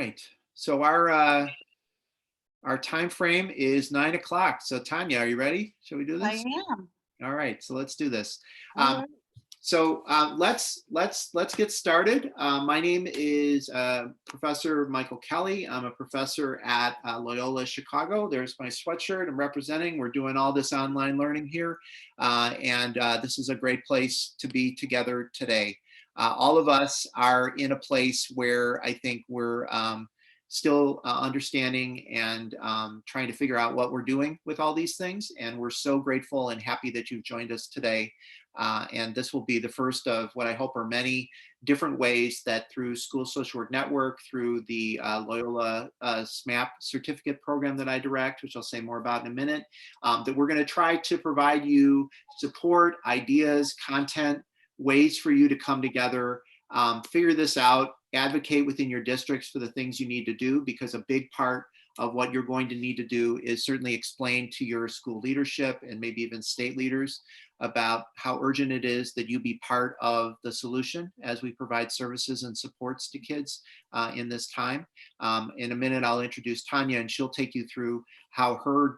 Right. So our time frame is 9 o'clock. So Tonya, are you ready? Shall we do I this? am. All right. So let's do this. All Um, right. let's get started. My name is Professor Michael Kelly. I'm a professor at Loyola Chicago. There's my sweatshirt. I'm representing. We're doing all this online learning here, and this is a great place to be together today. All of us are in a place where I think we're still understanding and trying to figure out what we're doing with all these things. And we're so grateful and happy that you've joined us today. And this will be the first of what I hope are many different ways that through School Social Work Network, through the Loyola SMHAPP certificate program that I direct, which I'll say more about in a minute, that we're going to try to provide you support, ideas, content, ways for you to come together, figure this out, advocate within your districts for the things you need to do, because a big part of what you're going to need to do is certainly explain to your school leadership and maybe even state leaders about how urgent it is that you be part of the solution as we provide services and supports to kids in this time. In a minute, I'll introduce Tonya, and she'll take you through how her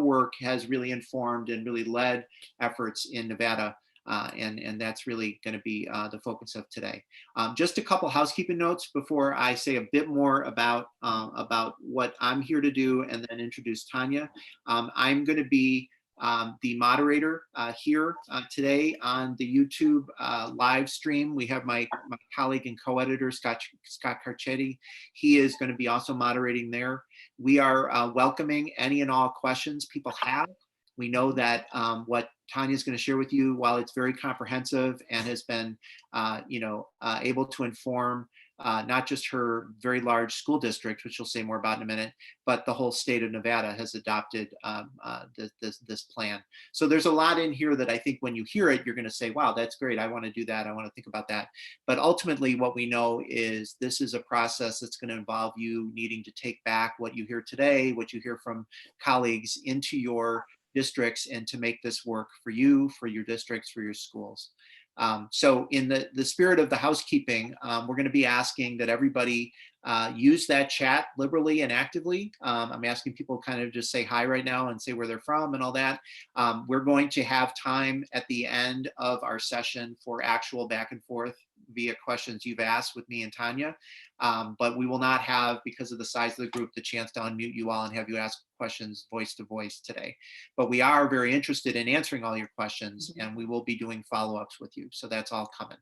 work has really informed and really led efforts in Nevada. And that's really going to be the focus of today. Just a couple housekeeping notes before I say a bit more about what I'm here to do and then introduce Tonya. I'm going to be the moderator here today on the YouTube live stream. We have my colleague and co-editor, Scott Carcetti. He is going to be also moderating there. We are welcoming any and all questions people have. We know that what Tonya is going to share with you, while it's very comprehensive and has been, able to inform not just her very large school district, which she'll say more about in a minute, but the whole state of Nevada has adopted this plan. So there's a lot in here that I think when you hear it, you're going to say, wow, that's great. I want to do that. I want to think about that. But ultimately, what we know is this is a process that's going to involve you needing to take back what you hear today, what you hear from colleagues into your districts, and to make this work for you, for your districts, for your schools. So in the spirit of the housekeeping, we're going to be asking that everybody use that chat liberally and actively. I'm asking people kind of just say hi right now and say where they're from and all that. We're going to have time at the end of our session for actual back and forth via questions you've asked with me and Tonya. But we will not have, because of the size of the group, the chance to unmute you all and have you ask questions voice to voice today. But we are very interested in answering all your questions, and we will be doing follow-ups with you. So that's all coming.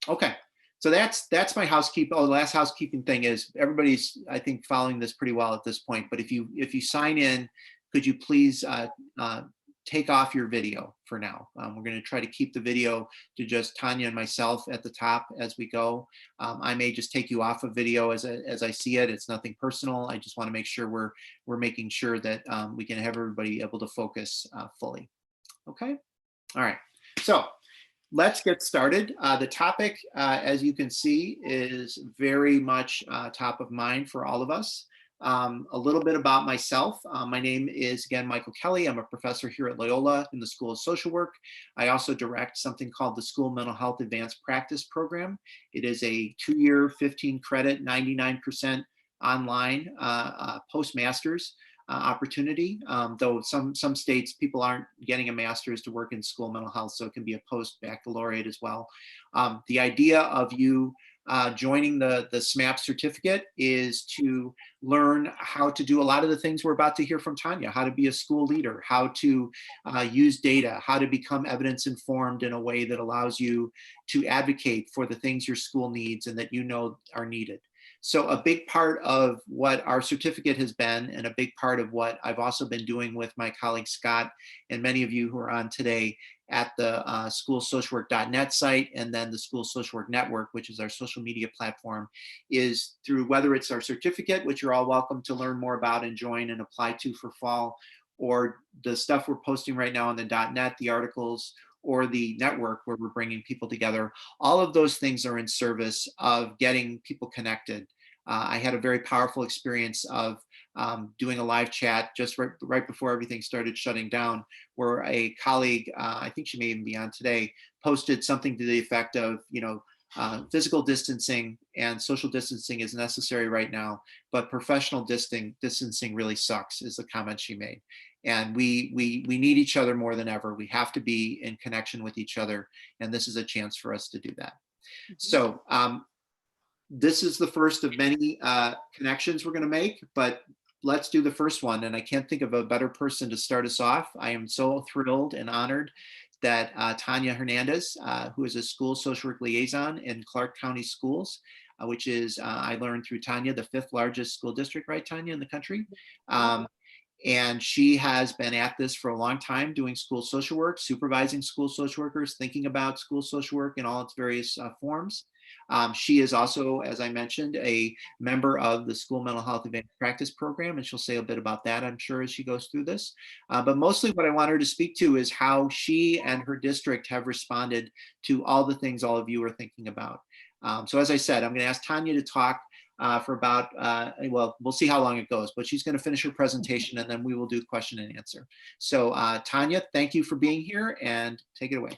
Okay. So that's my housekeeping. Oh, the last housekeeping thing is everybody's, I think, following this pretty well at this point. But if you sign in, could you please take off your video for now? We're going to try to keep the video to just Tonya and myself at the top as we go. I may just take you off of video as I see it. It's nothing personal. I just want to make sure we're making sure that we can have everybody able to focus fully. Okay. All right. So let's get started. The topic, as you can see, is very much top of mind for all of us. A little bit about myself. My name is, again, Michael Kelly. I'm a professor here at Loyola in the School of Social Work. I also direct something called the School Mental Health Advanced Practice Program. It is a 2-year, 15-credit, 99% online postmasters opportunity, though some states people aren't getting a master's to work in school mental health, so it can be a post-baccalaureate as well. The idea of you joining the SMHAPP certificate is to learn how to do a lot of the things we're about to hear from Tonya, how to be a school leader, how to use data, how to become evidence informed in a way that allows you to advocate for the things your school needs and that you know are needed. So a big part of what our certificate has been, and a big part of what I've also been doing with my colleague Scott and many of you who are on today at the schoolsocialwork.net site, and then the School Social Work Network, which is our social media platform, is through whether it's our certificate, which you're all welcome to learn more about and join and apply to for fall, or the stuff we're posting right now on the .net, the articles, or the network where we're bringing people together. All of those things are in service of getting people connected. I had a very powerful experience of doing a live chat just right before everything started shutting down, where a colleague, I think she may even be on today, posted something to the effect of, Physical distancing and social distancing is necessary right now, but professional distancing really sucks, is the comment she made. And we need each other more than ever. We have to be in connection with each other, and this is a chance for us to do that. So this is the first of many connections we're going to make, but let's do the first one. And I can't think of a better person to start us off. I am so thrilled and honored that Tonya Hernandez, who is a school social work liaison in Clark County Schools, which is, I learned through Tonya, the 5th largest school district, right, Tonya, in the country. And she has been at this for a long time, doing school social work, supervising school social workers, thinking about school social work in all its various forms. She is also, as I mentioned, a member of the School Mental Health Advanced Practice Program, and she'll say a bit about that, I'm sure, as she goes through this. But mostly what I want her to speak to is how she and her district have responded to all the things all of you are thinking about. So as I said, I'm going to ask Tonya to talk for about, well, we'll see how long it goes, but she's going to finish her presentation and then we will do question and answer. So Tonya, thank you for being here and take it away.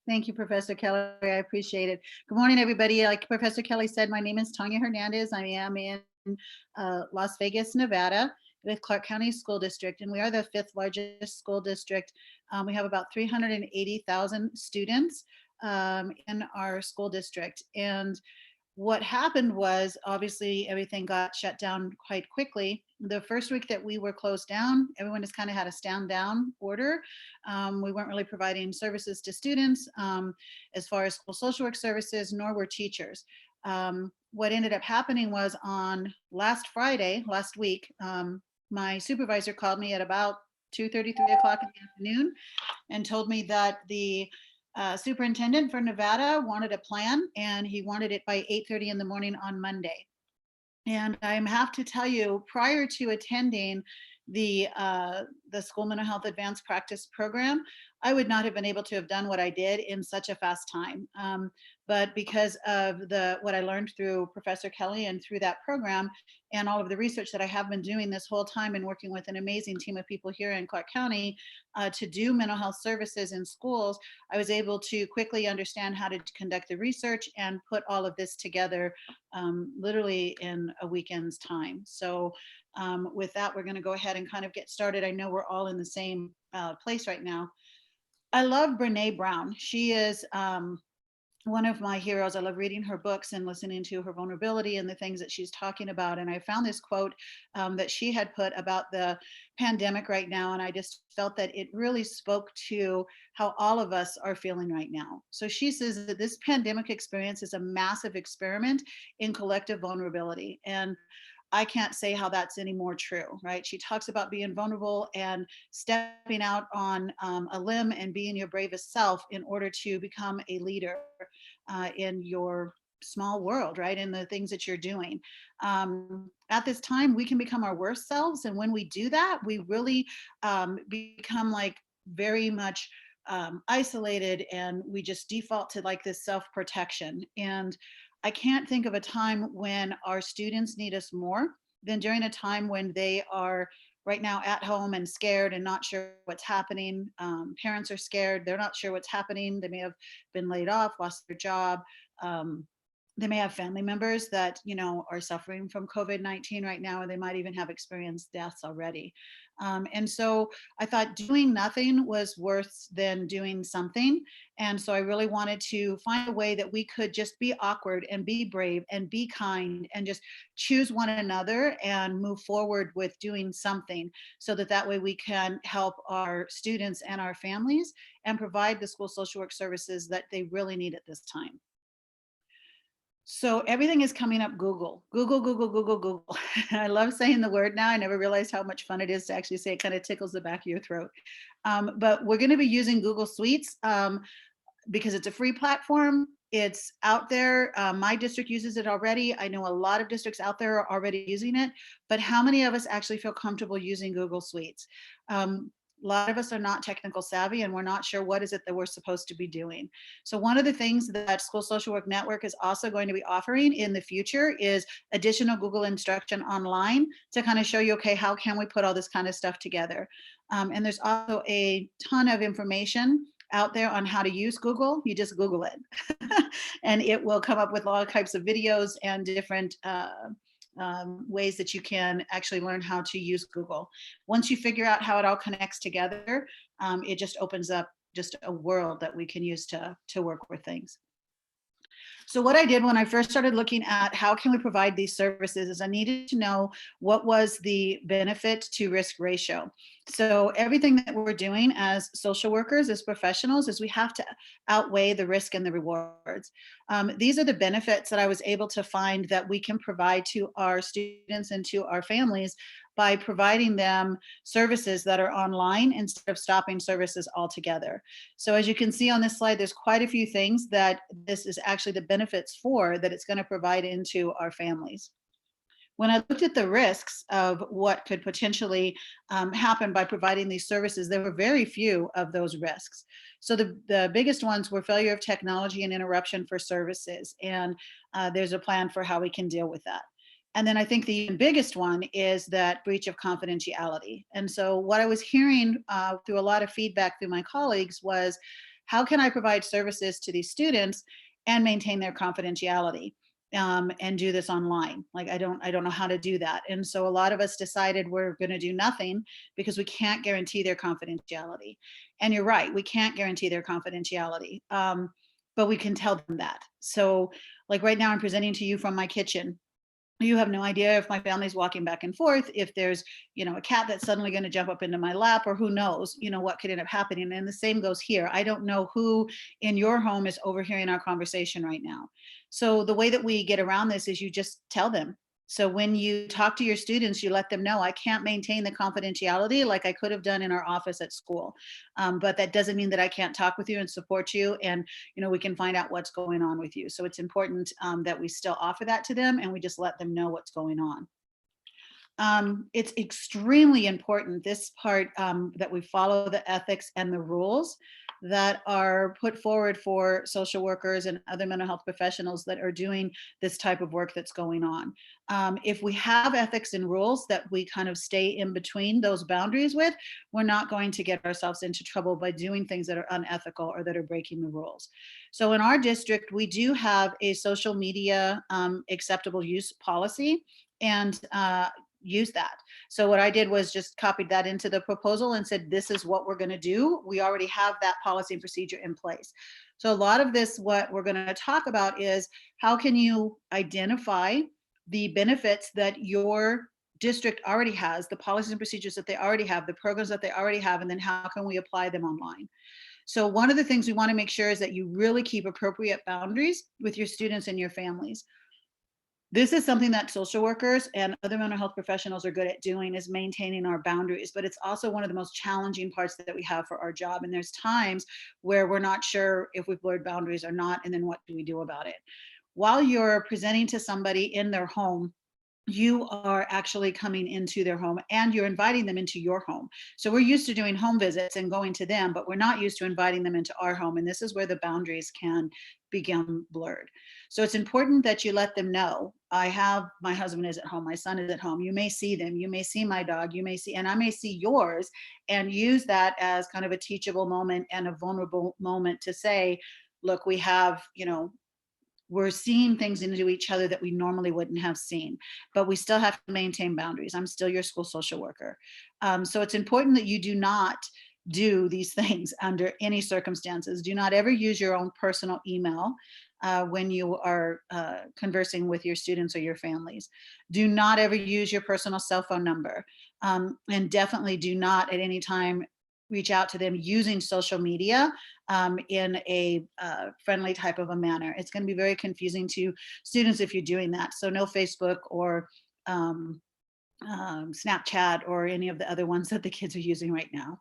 Thank you, Professor Kelly. I appreciate it. Good morning, everybody. Like Professor Kelly said, my name is Tonya Hernandez. I am in Las Vegas, Nevada, with Clark County School District, and we are the 5th largest school district. We have about 380,000 students in our school district. And what happened was, obviously, everything got shut down quite quickly. The first week that we were closed down, everyone just kind of had a stand down order. We weren't really providing services to students as far as school social work services, nor were teachers. What ended up happening was on last Friday, last week, my supervisor called me at about 2:30, 3 o'clock in the afternoon and told me that the superintendent for Nevada wanted a plan, and he wanted it by 8:30 in the morning on Monday. And I have to tell you, prior to attending the School Mental Health Advanced Practice Program, I would not have been able to have done what I did in such a fast time. But because of what I learned through Professor Kelly and through that program and all of the research that I have been doing this whole time and working with an amazing team of people here in Clark County to do mental health services in schools, I was able to quickly understand how to conduct the research and put all of this together literally in a weekend's time. So with that, we're going to go ahead and kind of get started. I know we're all in the same place right now. I love Brene Brown. She is one of my heroes. I love reading her books and listening to her vulnerability and the things that she's talking about. And I found this quote that she had put about the pandemic right now. And I just felt that it really spoke to how all of us are feeling right now. So she says that this pandemic experience is a massive experiment in collective vulnerability. And I can't say how that's any more true, right? She talks about being vulnerable and stepping out on a limb and being your bravest self in order to become a leader in your small world, right? In the things that you're doing. At this time, we can become our worst selves. And when we do that, we really become like very much isolated, and we just default to like this self-protection. And I can't think of a time when our students need us more than during a time when they are right now at home and scared and not sure what's happening. Parents are scared. They're not sure what's happening. They may have been laid off, lost their job. They may have family members that, you know, are suffering from COVID-19 right now, or they might even have experienced deaths already. And so I thought doing nothing was worse than doing something. And so I really wanted to find a way that we could just be awkward and be brave and be kind and just choose one another and move forward with doing something, so that way we can help our students and our families and provide the school social work services that they really need at this time. So everything is coming up Google, Google, Google, Google, Google. I love saying the word now. I never realized how much fun it is to actually say it. Kind of tickles the back of your throat. But we're going to be using Google Suites because it's a free platform. It's out there. My district uses it already. I know a lot of districts out there are already using it, but how many of us actually feel comfortable using Google Suites? A lot of us are not technical savvy, and we're not sure what is it that we're supposed to be doing. So one of the things that School Social Work Network is also going to be offering in the future is additional Google instruction online to kind of show you, okay, how can we put all this kind of stuff together? And there's also a ton of information out there on how to use Google, you just Google it. And it will come up with all types of videos and different ways that you can actually learn how to use Google. Once you figure out how it all connects together, it just opens up just a world that we can use to work with things. So what I did when I first started looking at how can we provide these services is I needed to know what was the benefit to risk ratio. So everything that we're doing as social workers, as professionals, is we have to outweigh the risk and the rewards. These are the benefits that I was able to find that we can provide to our students and to our families by providing them services that are online instead of stopping services altogether. So as you can see on this slide, there's quite a few things that this is actually the benefits for that it's going to provide into our families. When I looked at the risks of what could potentially happen by providing these services, there were very few of those risks. So the biggest ones were failure of technology and interruption for services. And there's a plan for how we can deal with that. And then I think the biggest one is that breach of confidentiality. And so what I was hearing through a lot of feedback through my colleagues was, how can I provide services to these students and maintain their confidentiality and do this online? Like, I don't know how to do that. And so a lot of us decided we're going to do nothing because we can't guarantee their confidentiality. And you're right, we can't guarantee their confidentiality, but we can tell them that. So like right now I'm presenting to you from my kitchen. You have no idea if my family's walking back and forth, if there's, a cat that's suddenly going to jump up into my lap, or who knows, what could end up happening. And the same goes here. I don't know who in your home is overhearing our conversation right now. So the way that we get around this is you just tell them. So when you talk to your students, you let them know, I can't maintain the confidentiality like I could have done in our office at school. But that doesn't mean that I can't talk with you and support you. And, we can find out what's going on with you. So it's important that we still offer that to them and we just let them know what's going on. It's extremely important, this part, that we follow the ethics and the rules that are put forward for social workers and other mental health professionals that are doing this type of work that's going on. If we have ethics and rules that we kind of stay in between those boundaries with, we're not going to get ourselves into trouble by doing things that are unethical or that are breaking the rules. So in our district, we do have a social media acceptable use policy, and use that. So what I did was just copied that into the proposal and said, this is what we're going to do. We already have that policy and procedure in place. So a lot of this, what we're going to talk about is how can you identify the benefits that your district already has, the policies and procedures that they already have, the programs that they already have, and then how can we apply them online? So one of the things we want to make sure is that you really keep appropriate boundaries with your students and your families. This is something that social workers and other mental health professionals are good at doing, is maintaining our boundaries, but it's also one of the most challenging parts that we have for our job. And there's times where we're not sure if we've blurred boundaries or not, and then what do we do about it? While you're presenting to somebody in their home, you are actually coming into their home and you're inviting them into your home. So we're used to doing home visits and going to them, but we're not used to inviting them into our home. And this is where the boundaries can become blurred. So it's important that you let them know, my husband is at home, my son is at home. You may see them, you may see my dog, you may see, and I may see yours, and use that as kind of a teachable moment and a vulnerable moment to say, look, we have, we're seeing things into each other that we normally wouldn't have seen, but we still have to maintain boundaries. I'm still your school social worker. So it's important that you do not do these things under any circumstances. Do not ever use your own personal email when you are conversing with your students or your families. Do not ever use your personal cell phone number. And definitely do not at any time reach out to them using social media in a friendly type of a manner. It's going to be very confusing to students if you're doing that. So no Facebook or Snapchat or any of the other ones that the kids are using right now.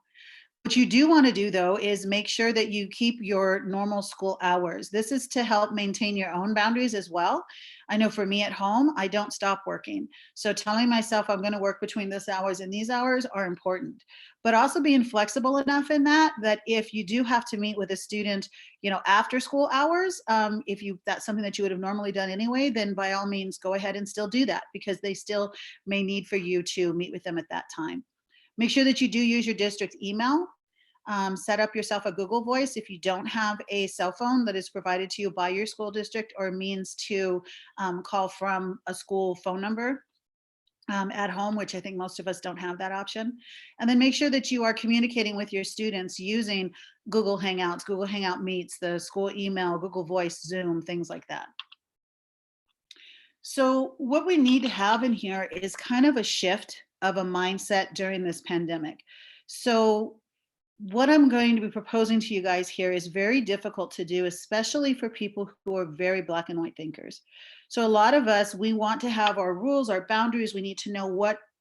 What you do want to do, though, is make sure that you keep your normal school hours. This is to help maintain your own boundaries as well. I know for me at home, I don't stop working. So telling myself I'm going to work between this hours and these hours are important, but also being flexible enough in that if you do have to meet with a student, after school hours, if that's something that you would have normally done anyway, then by all means, go ahead and still do that, because they still may need for you to meet with them at that time. Make sure that you do use your district email. Set up yourself a Google Voice if you don't have a cell phone that is provided to you by your school district or means to call from a school phone number at home, which I think most of us don't have that option. And then make sure that you are communicating with your students using Google Hangouts, Google Hangout Meets, the school email, Google Voice, Zoom, things like that. So what we need to have in here is kind of a shift of a mindset during this pandemic. So what I'm going to be proposing to you guys here is very difficult to do, especially for people who are very black and white thinkers. So a lot of us, we want to have our rules, our boundaries. We need to know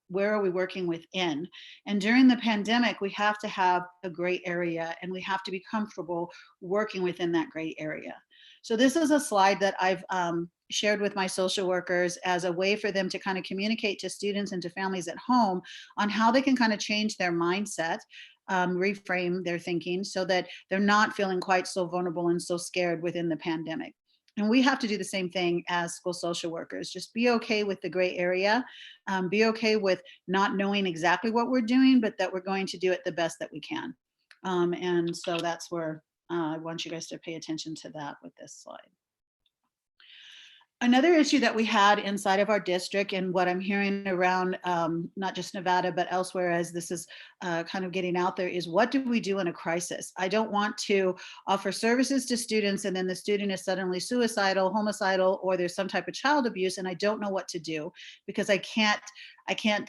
where are we working within. And during the pandemic, we have to have a gray area and we have to be comfortable working within that gray area. So this is a slide that I've shared with my social workers as a way for them to kind of communicate to students and to families at home on how they can kind of change their mindset, reframe their thinking so that they're not feeling quite so vulnerable and so scared within the pandemic. And we have to do the same thing as school social workers. Just be okay with the gray area. Be okay with not knowing exactly what we're doing, but that we're going to do it the best that we can. And so that's where I want you guys to pay attention to that with this slide. Another issue that we had inside of our district and what I'm hearing around not just Nevada, but elsewhere as this is kind of getting out there is what do we do in a crisis? I don't want to offer services to students and then the student is suddenly suicidal, homicidal, or there's some type of child abuse and I don't know what to do because I can't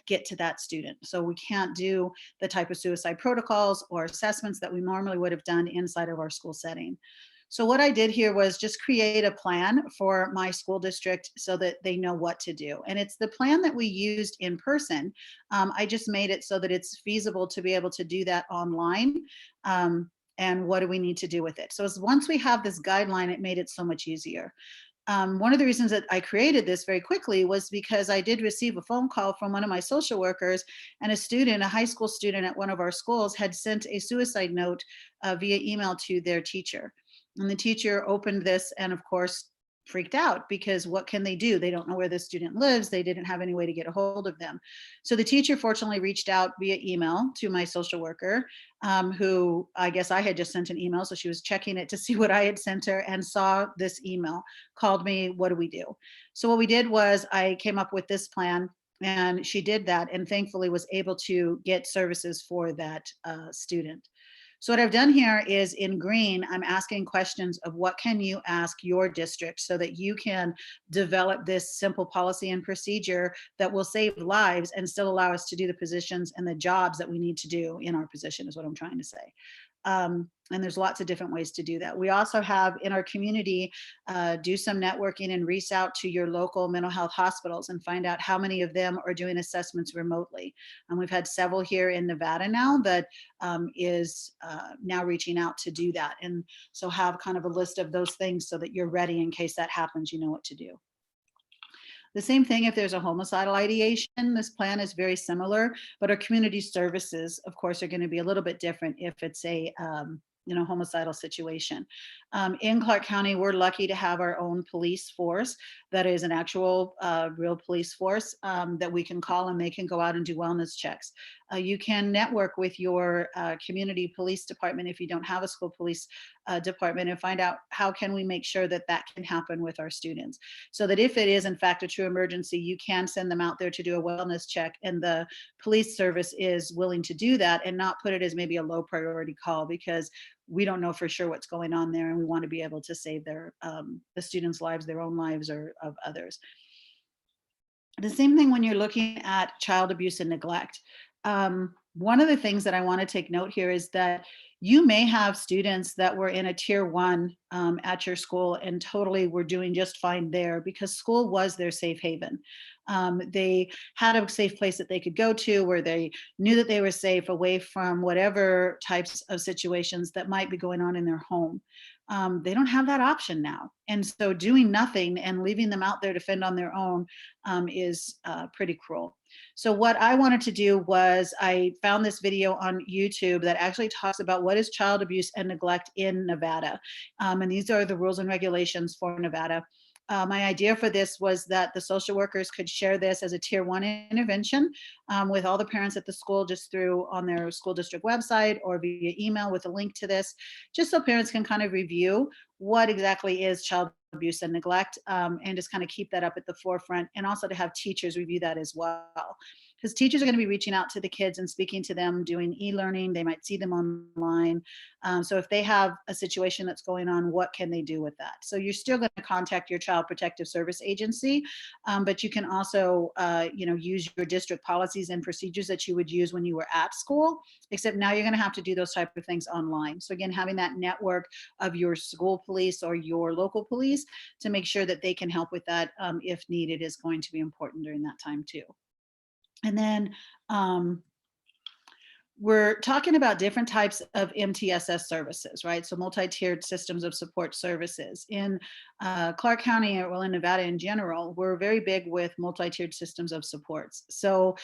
get to that student. So we can't do the type of suicide protocols or assessments that we normally would have done inside of our school setting. So what I did here was just create a plan for my school district so that they know what to do. And it's the plan that we used in person. I just made it so that it's feasible to be able to do that online. And what do we need to do with it? So once we have this guideline, it made it so much easier. One of the reasons that I created this very quickly was because I did receive a phone call from one of my social workers and a student, a high school student at one of our schools had sent a suicide note via email to their teacher. And the teacher opened this and of course freaked out because what can they do? They don't know where the student lives. They didn't have any way to get a hold of them. So the teacher fortunately reached out via email to my social worker, who I guess I had just sent an email. So she was checking it to see what I had sent her and saw this email, called me, what do we do? So what we did was I came up with this plan and she did that and thankfully was able to get services for that student. So what I've done here is in green, I'm asking questions of what can you ask your district so that you can develop this simple policy and procedure that will save lives and still allow us to do the positions and the jobs that we need to do in our position is what I'm trying to say. And there's lots of different ways to do that. We also have in our community, do some networking and reach out to your local mental health hospitals and find out how many of them are doing assessments remotely. And we've had several here in Nevada now that is now reaching out to do that. And so have kind of a list of those things so that you're ready in case that happens, you know what to do. The same thing if there's a homicidal ideation, this plan is very similar, but our community services, of course, are going to be a little bit different if it's a homicidal situation. In Clark County, we're lucky to have our own police force that is an actual real police force that we can call and they can go out and do wellness checks. You can network with your community police department if you don't have a school police department and find out how can we make sure that that can happen with our students. So that if it is in fact a true emergency, you can send them out there to do a wellness check and the police service is willing to do that and not put it as maybe a low priority call because we don't know for sure what's going on there and we want to be able to save their the students' lives, their own lives or of others. The same thing when you're looking at child abuse and neglect. One of the things that I want to take note here is that you may have students that were in a tier 1 at your school and totally were doing just fine there because school was their safe haven. They had a safe place that they could go to where they knew that they were safe away from whatever types of situations that might be going on in their home. They don't have that option now. And so doing nothing and leaving them out there to fend on their own is pretty cruel. So what I wanted to do was I found this video on YouTube that actually talks about what is child abuse and neglect in Nevada. And these are the rules and regulations for Nevada. my idea for this was that the social workers could share this as a tier 1 intervention with all the parents at the school, just through on their school district website or via email with a link to this, just so parents can kind of review what exactly is child abuse and neglect, and just kind of keep that up at the forefront, and also to have teachers review that as well. Because teachers are going to be reaching out to the kids and speaking to them, doing e-learning. They might see them online. So if they have a situation that's going on, what can they do with that? So you're still going to contact your Child Protective Service agency, but you can also, use your district policies and procedures that you would use when you were at school, except now you're going to have to do those type of things online. So again, having that network of your school police or your local police to make sure that they can help with that if needed is going to be important during that time too. And then we're talking about different types of MTSS services, right? So multi-tiered systems of support services. In Clark County, or well, in Nevada in general, we're very big with multi-tiered systems of supports. So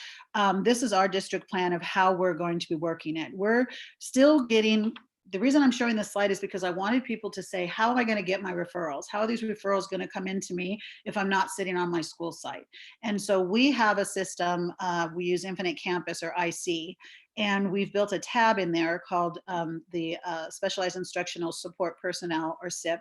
this is our district plan of how we're going to be working it. We're still getting, the reason I'm showing this slide is because I wanted people to say, how am I going to get my referrals? How are these referrals going to come into me if I'm not sitting on my school site? And so we have a system, we use Infinite Campus, or IC, and we've built a tab in there called the Specialized Instructional Support Personnel, or SIP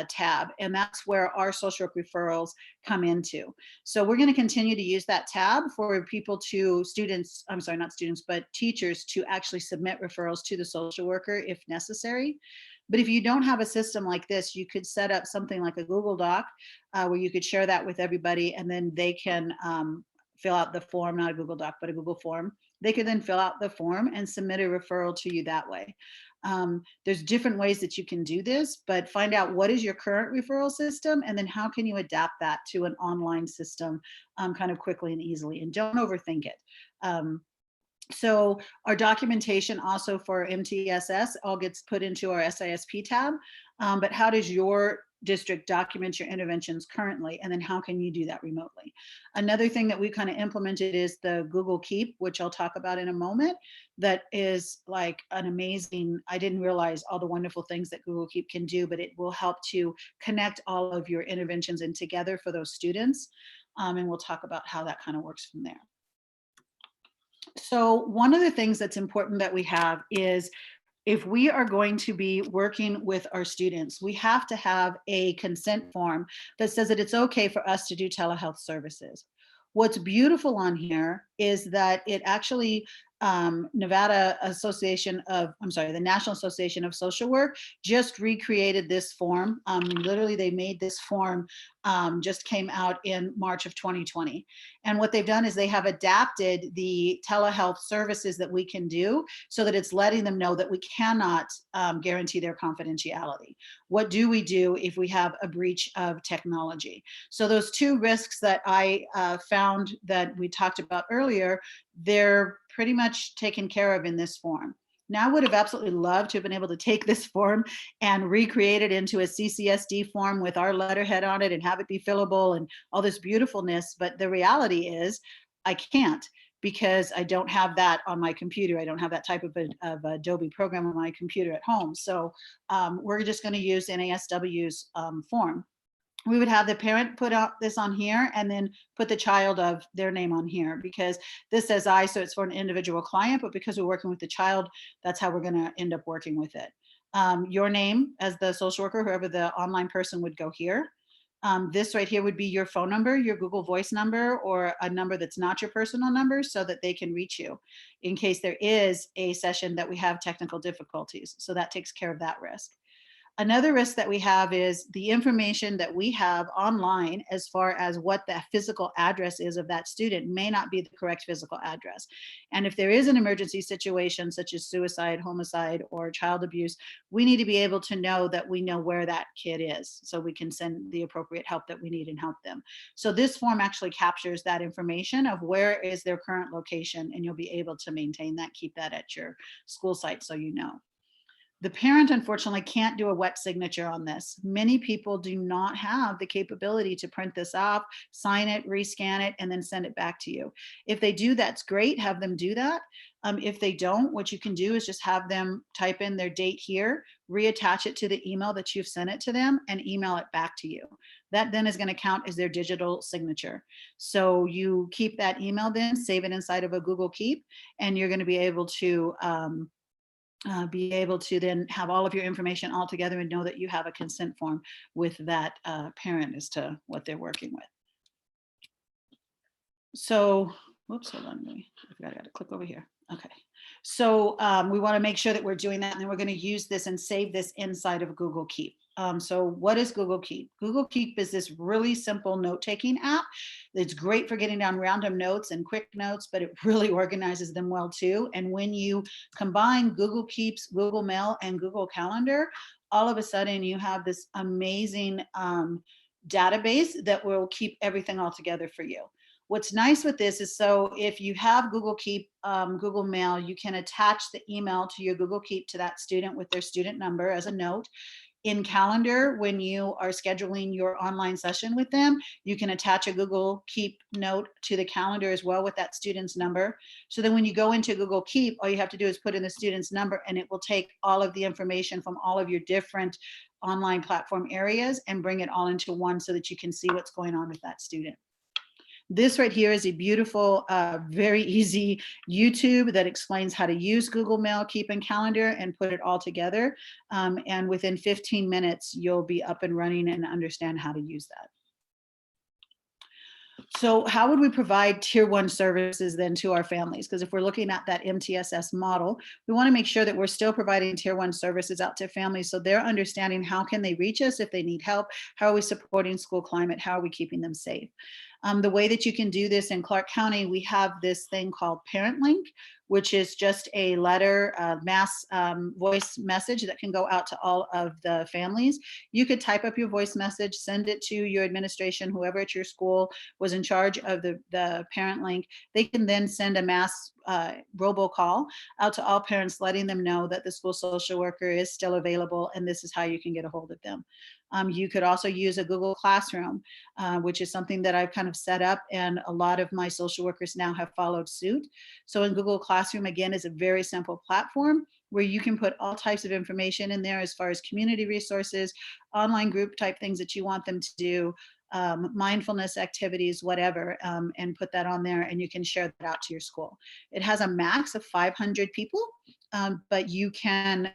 tab. And that's where our social work referrals come into. So we're going to continue to use that tab for people to, students, I'm sorry, not students, but teachers, to actually submit referrals to the social worker if necessary. But if you don't have a system like this, you could set up something like a Google Doc where you could share that with everybody, and then they can fill out the form, not a Google Doc, but a Google form. They could then fill out the form and submit a referral to you that way. There's different ways that you can do this, but find out what is your current referral system, and then how can you adapt that to an online system kind of quickly and easily, and don't overthink it. So our documentation also for MTSS all gets put into our SISP tab, but how does your district document your interventions currently, and then how can you do that remotely? Another thing that we kind of implemented is the Google Keep, which I'll talk about in a moment. That is like an amazing, I didn't realize all the wonderful things that Google Keep can do, but it will help to connect all of your interventions in together for those students. And we'll talk about how that kind of works from there. So one of the things that's important that we have is, if we are going to be working with our students, we have to have a consent form that says that it's okay for us to do telehealth services. What's beautiful on here is that it actually, Nevada Association of, I'm sorry, the National Association of Social Work just recreated this form. Literally, they made this form, just came out in March of 2020. And what they've done is they have adapted the telehealth services that we can do so that it's letting them know that we cannot guarantee their confidentiality. What do we do if we have a breach of technology? So those two risks that I found that we talked about earlier, they're pretty much taken care of in this form. Now, I would have absolutely loved to have been able to take this form and recreate it into a CCSD form with our letterhead on it and have it be fillable and all this beautifulness. But the reality is I can't, because I don't have that on my computer. I don't have that type of Adobe program on my computer at home. So we're just going to use NASW's form. We would have the parent put out this on here and then put the child of their name on here, because this says I, so it's for an individual client, but because we're working with the child, that's how we're going to end up working with it. Your name as the social worker, whoever the online person, would go here. This right here would be your phone number, your Google Voice number, or a number that's not your personal number, so that they can reach you in case there is a session that we have technical difficulties. So that takes care of that risk. Another risk that we have is the information that we have online as far as what the physical address is of that student may not be the correct physical address. And if there is an emergency situation such as suicide, homicide, or child abuse, we need to be able to know that we know where that kid is, so we can send the appropriate help that we need and help them. So this form actually captures that information of where is their current location, and you'll be able to maintain that, keep that at your school site so you know. The parent, unfortunately, can't do a wet signature on this. Many people do not have the capability to print this off, sign it, rescan it, and then send it back to you. If they do, that's great. Have them do that. If they don't, what you can do is just have them type in their date here, reattach it to the email that you've sent it to them, and email it back to you. that then is going to count as their digital signature. So you keep that email, then save it inside of a Google Keep, and you're going to be able to then have all of your information all together and know that you have a consent form with that parent as to what they're working with. So, whoops, hold on. I got to click over here. Okay. So we want to make sure that we're doing that, and then we're going to use this and save this inside of Google Keep. So what is Google Keep? Google Keep is this really simple note-taking app. It's great for getting down random notes and quick notes, but it really organizes them well too. And when you combine Google Keeps, Google Mail, and Google Calendar, all of a sudden you have this amazing database that will keep everything all together for you. What's nice with this is, so if you have Google Keep, Google Mail, you can attach the email to your Google Keep to that student with their student number as a note. In Calendar, when you are scheduling your online session with them, you can attach a Google Keep note to the calendar as well with that student's number. So then when you go into Google Keep, all you have to do is put in the student's number, and it will take all of the information from all of your different online platform areas and bring it all into one so that you can see what's going on with that student. This right here is a beautiful, very easy YouTube that explains how to use Google Mail, Keep, and Calendar and put it all together. And within 15 minutes, you'll be up and running and understand how to use that. So how would we provide tier 1 services then to our families? Because if we're looking at that MTSS model, we want to make sure that we're still providing tier 1 services out to families, so they're understanding how can they reach us if they need help, how are we supporting school climate, how are we keeping them safe. The way that you can do this in Clark County, we have this thing called Parent Link, which is just a letter, mass voice message that can go out to all of the families. You could type up your voice message, send it to your administration, whoever at your school was in charge of the Parent Link. They can then send a mass robocall out to all parents, letting them know that the school social worker is still available and this is how you can get a hold of them. You could also use a Google Classroom, which is something that I've kind of set up, and a lot of my social workers now have followed suit. So in Google Classroom, again, is a very simple platform where you can put all types of information in there as far as community resources, online group type things that you want them to do, mindfulness activities, whatever, and put that on there, and you can share that out to your school. It has a max of 500 people, but you can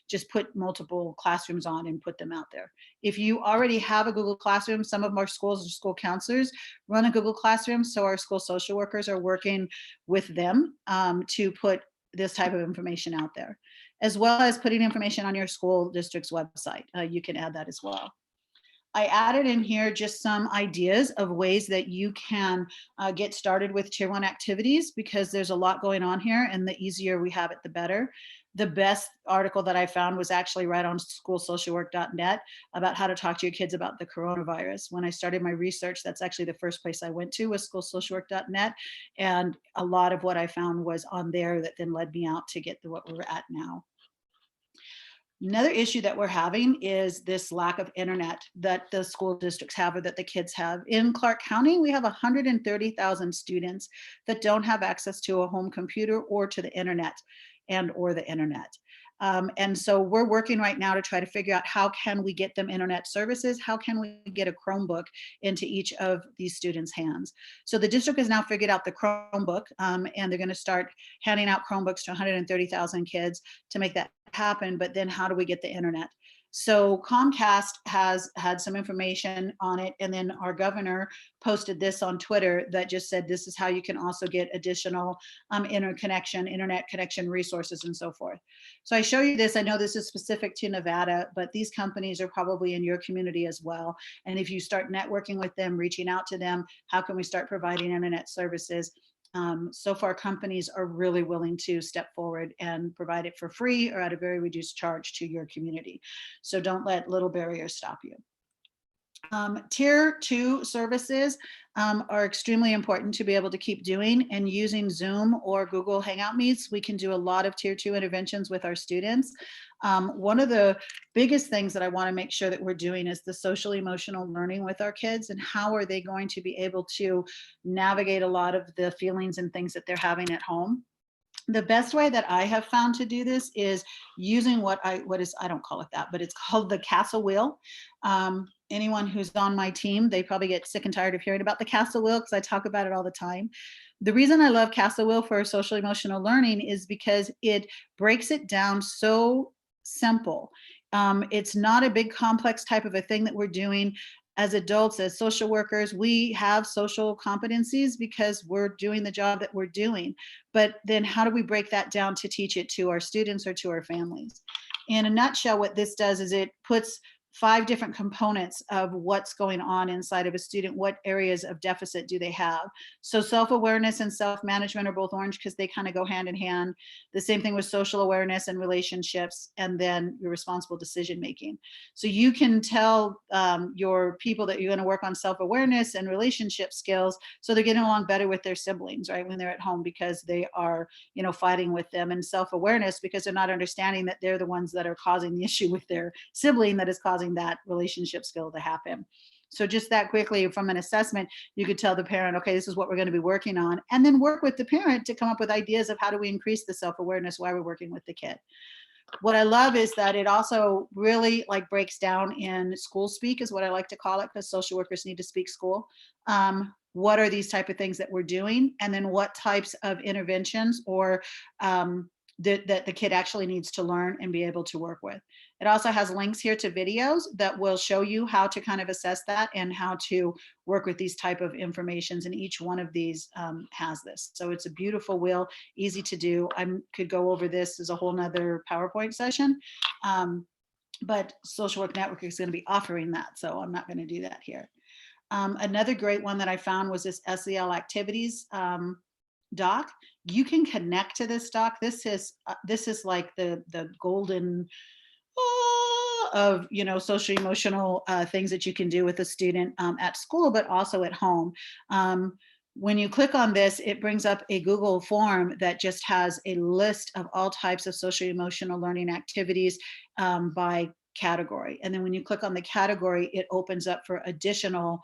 just put multiple classrooms on and put them out there. If you already have a Google Classroom, some of our schools or school counselors run a Google Classroom, so our school social workers are working with them to put this type of information out there, as well as putting information on your school district's website. You can add that as well. I added in here just some ideas of ways that you can get started with tier 1 activities, because there's a lot going on here, and the easier we have it, the better. The best article that I found was actually right on schoolsocialwork.net about how to talk to your kids about the coronavirus. When I started my research, that's actually the first place I went to, was schoolsocialwork.net. And a lot of what I found was on there that then led me out to get to what we're at now. Another issue that we're having is this lack of internet that the school districts have, or that the kids have. In Clark County, we have 130,000 students that don't have access to a home computer or to the internet or the internet. And so we're working right now to try to figure out how can we get them internet services, how can we get a Chromebook into each of these students' hands. So the district has now figured out the Chromebook, and they're going to start handing out Chromebooks to 130,000 kids to make that happen. But then how do we get the internet? So Comcast has had some information on it, and then our governor posted this on Twitter that just said this is how you can also get additional internet connection resources and so forth. So I show you this. I know this is specific to Nevada, but these companies are probably in your community as well. And if you start networking with them, reaching out to them, how can we start providing internet services? So far, companies are really willing to step forward and provide it for free or at a very reduced charge to your community. So don't let little barriers stop you. Tier 2 services are extremely important to be able to keep doing, and using Zoom or Google Hangout Meets, we can do a lot of tier 2 interventions with our students. One of the biggest things that I want to make sure that we're doing is the social emotional learning with our kids, and how are they going to be able to navigate a lot of the feelings and things that they're having at home. The best way that I have found to do this is using I don't call it that, but it's called the castle wheel. Anyone who's on my team, they probably get sick and tired of hearing about the castle wheel because I talk about it all the time. The reason I love castle wheel for social emotional learning is because it breaks it down so simple. It's not a big complex type of a thing that we're doing. As adults, as social workers, we have social competencies because we're doing the job that we're doing. But then how do we break that down to teach it to our students or to our families? In a nutshell, what this does is it puts 5 different components of what's going on inside of a student. What areas of deficit do they have? So self-awareness and self-management are both orange because they kind of go hand in hand. The same thing with social awareness and relationships, and then your responsible decision making. So you can tell your people that you're going to work on self-awareness and relationship skills, so they're getting along better with their siblings, right, when they're at home, because they are, fighting with them, and self-awareness because they're not understanding that they're the ones that are causing the issue with their sibling that is causing that relationship skill to happen. So just that quickly from an assessment, you could tell the parent, okay, this is what we're going to be working on, and then work with the parent to come up with ideas of how do we increase the self-awareness while we're working with the kid. What I love is that it also really breaks down in school speak, is what I like to call it, because social workers need to speak school. What are these type of things that we're doing? And then what types of interventions or that the kid actually needs to learn and be able to work with. It also has links here to videos that will show you how to kind of assess that and how to work with these type of informations. And each one of these has this. So it's a beautiful wheel, easy to do. I could go over this as a whole nother PowerPoint session, but Social Work Network is going to be offering that. So I'm not going to do that here. Another great one that I found was this SEL activities doc. You can connect to this doc. This is like the golden of social emotional things that you can do with a student at school, but also at home. When you click on this, it brings up a Google form that just has a list of all types of social emotional learning activities by category. And then when you click on the category, it opens up for additional